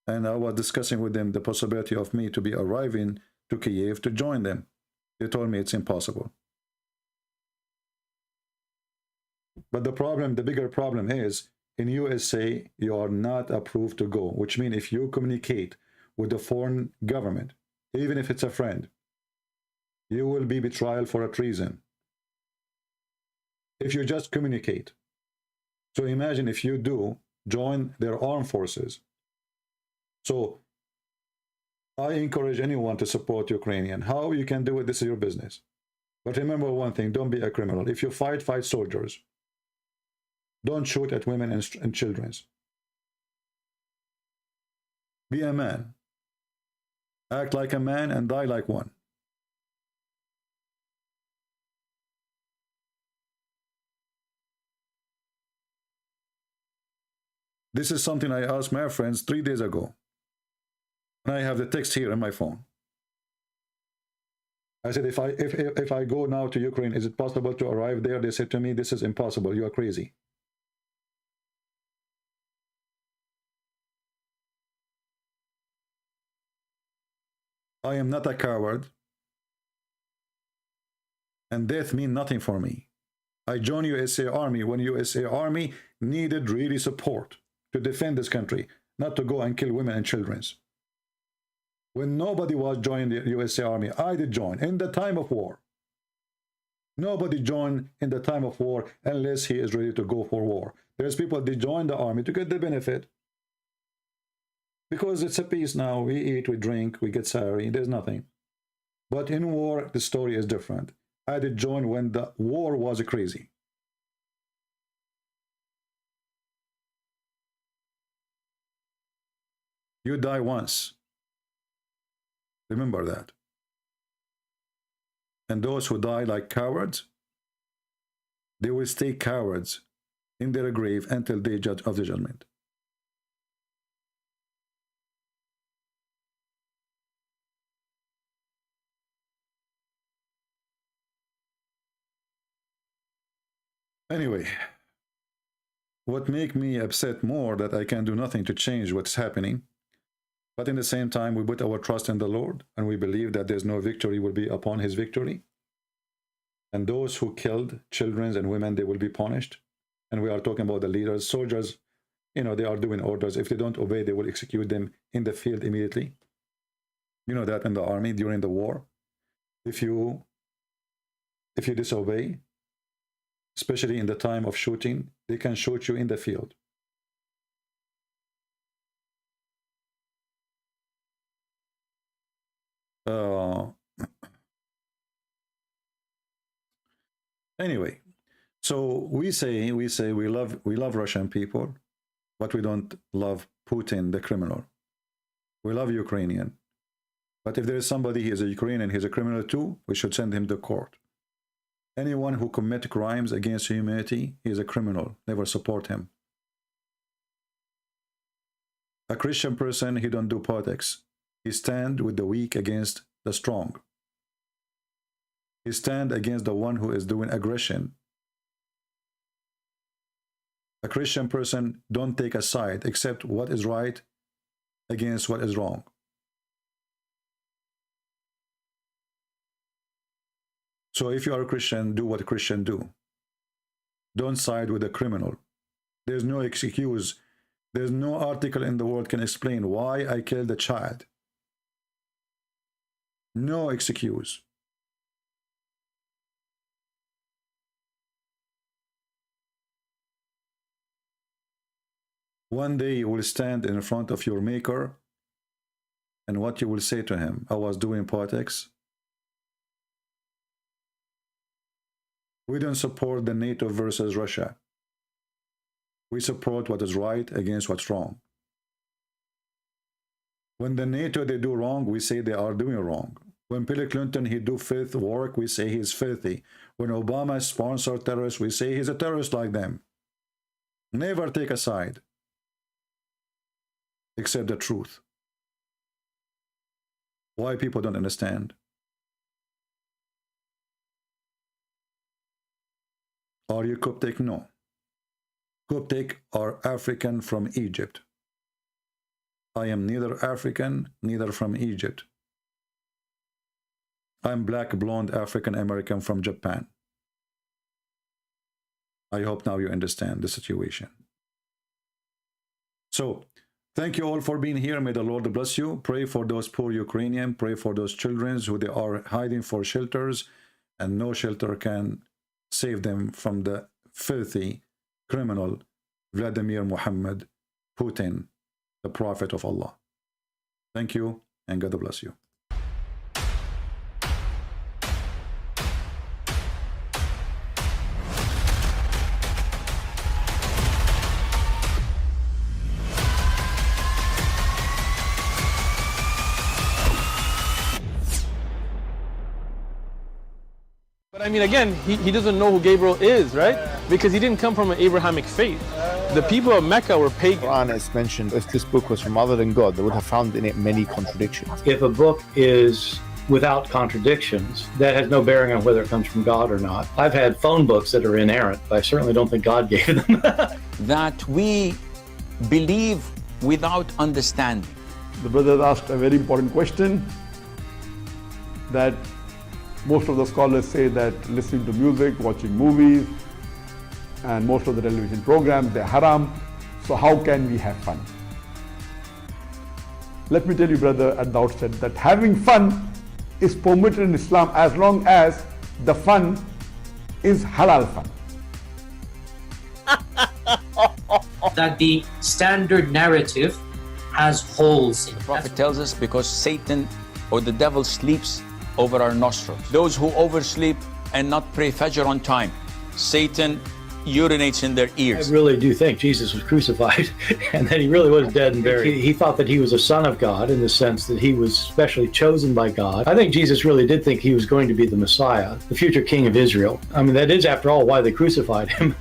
S7: and I was discussing with them the possibility of me to be arriving to Kiev to join them. They told me it's impossible. But the problem, the bigger problem is, in USA, you are not approved to go, which means if you communicate with the foreign government, even if it's a friend, you will be betrayal for a treason. If you just communicate. So imagine if you do join their armed forces. So I encourage anyone to support Ukrainian. How you can do it, this is your business. But remember one thing, don't be a criminal. If you fight, fight soldiers. Don't shoot at women and children. Be a man. Act like a man and die like one. This is something I asked my friends 3 days ago. And I have the text here on my phone. I said, if I go now to Ukraine, is it possible to arrive there? They said to me, this is impossible. You are crazy. I am not a coward, and death means nothing for me. I joined USA Army when USA Army needed really support to defend this country, not to go and kill women and children. When nobody was joining the USA Army, I did join in the time of war. Nobody joined in the time of war unless he is ready to go for war. There's people, they join the army to get the benefit. Because it's a peace now. We eat, we drink, we get salary. There's nothing. But in war, the story is different. I did join when the war was crazy. You die once. Remember that. And those who die like cowards, they will stay cowards in their grave until the day of the judgment. Anyway, what make me upset more that I can do nothing to change what's happening, but in the same time we put our trust in the Lord and we believe that there's no victory will be upon his victory. And those who killed children and women, they will be punished. And we are talking about the leaders, soldiers, you know, they are doing orders. If they don't obey, they will execute them in the field immediately. You know that in the army during the war. If you disobey, especially in the time of shooting, they can shoot you in the field. Anyway, so we say we love Russian people, but we don't love Putin, the criminal. We love Ukrainian, but if there is somebody he is a Ukrainian, he's a criminal too, we should send him to court. Anyone who commits crimes against humanity, he is a criminal. Never support him. A Christian person, he don't do politics. He stand with the weak against the strong. He stand against the one who is doing aggression. A Christian person don't take a side except what is right against what is wrong. So if you are a Christian, do what a Christian do. Don't side with a criminal. There's no excuse. There's no article in the world can explain why I killed a child. No excuse. One day you will stand in front of your maker, and what you will say to him, I was doing politics. We don't support the NATO versus Russia. We support what is right against what's wrong. When the NATO, they do wrong, we say they are doing wrong. When Bill Clinton, he do filth work, we say he's filthy. When Obama sponsored terrorists, we say he's a terrorist like them. Never take a side. Except the truth. Why people don't understand? Are you Coptic? No. Coptic are African from Egypt. I am neither African, neither from Egypt. I'm black, blonde, African American from Japan. I hope now you understand the situation. So, thank you all for being here. May the Lord bless you. Pray for those poor Ukrainians. Pray for those children who they are hiding for shelters, and no shelter can save them from the filthy criminal Vladimir Muhammad Putin, the prophet of Allah. Thank you, and God bless you.
S1: But I mean, again, he doesn't know who Gabriel is, right? Because he didn't come from an Abrahamic faith. The people of Mecca were pagan.
S2: Quran is mentioned, if this book was from other than God, they would have found in it many contradictions.
S3: If a book is without contradictions, that has no bearing on whether it comes from God or not. I've had phone books that are inerrant, but I certainly don't think God gave them.
S4: That we believe without understanding.
S5: The brother asked a very important question, that most of the scholars say that listening to music, watching movies, and most of the television programs, they're haram. So how can we have fun? Let me tell you, brother, at the outset, that having fun is permitted in Islam as long as the fun is halal fun.
S6: That the standard narrative has holes in it.
S4: The prophet tells us because Satan or the devil sleeps over our nostrils. Those who oversleep and not pray Fajr on time, Satan urinates in their
S3: I
S4: ears.
S3: really do think Jesus was crucified and that he really was dead and buried. He thought that he was a son of God in the sense that he was specially chosen by God. I think Jesus really did think he was going to be the Messiah, the future king of Israel. I mean, that is, after all, why they crucified him.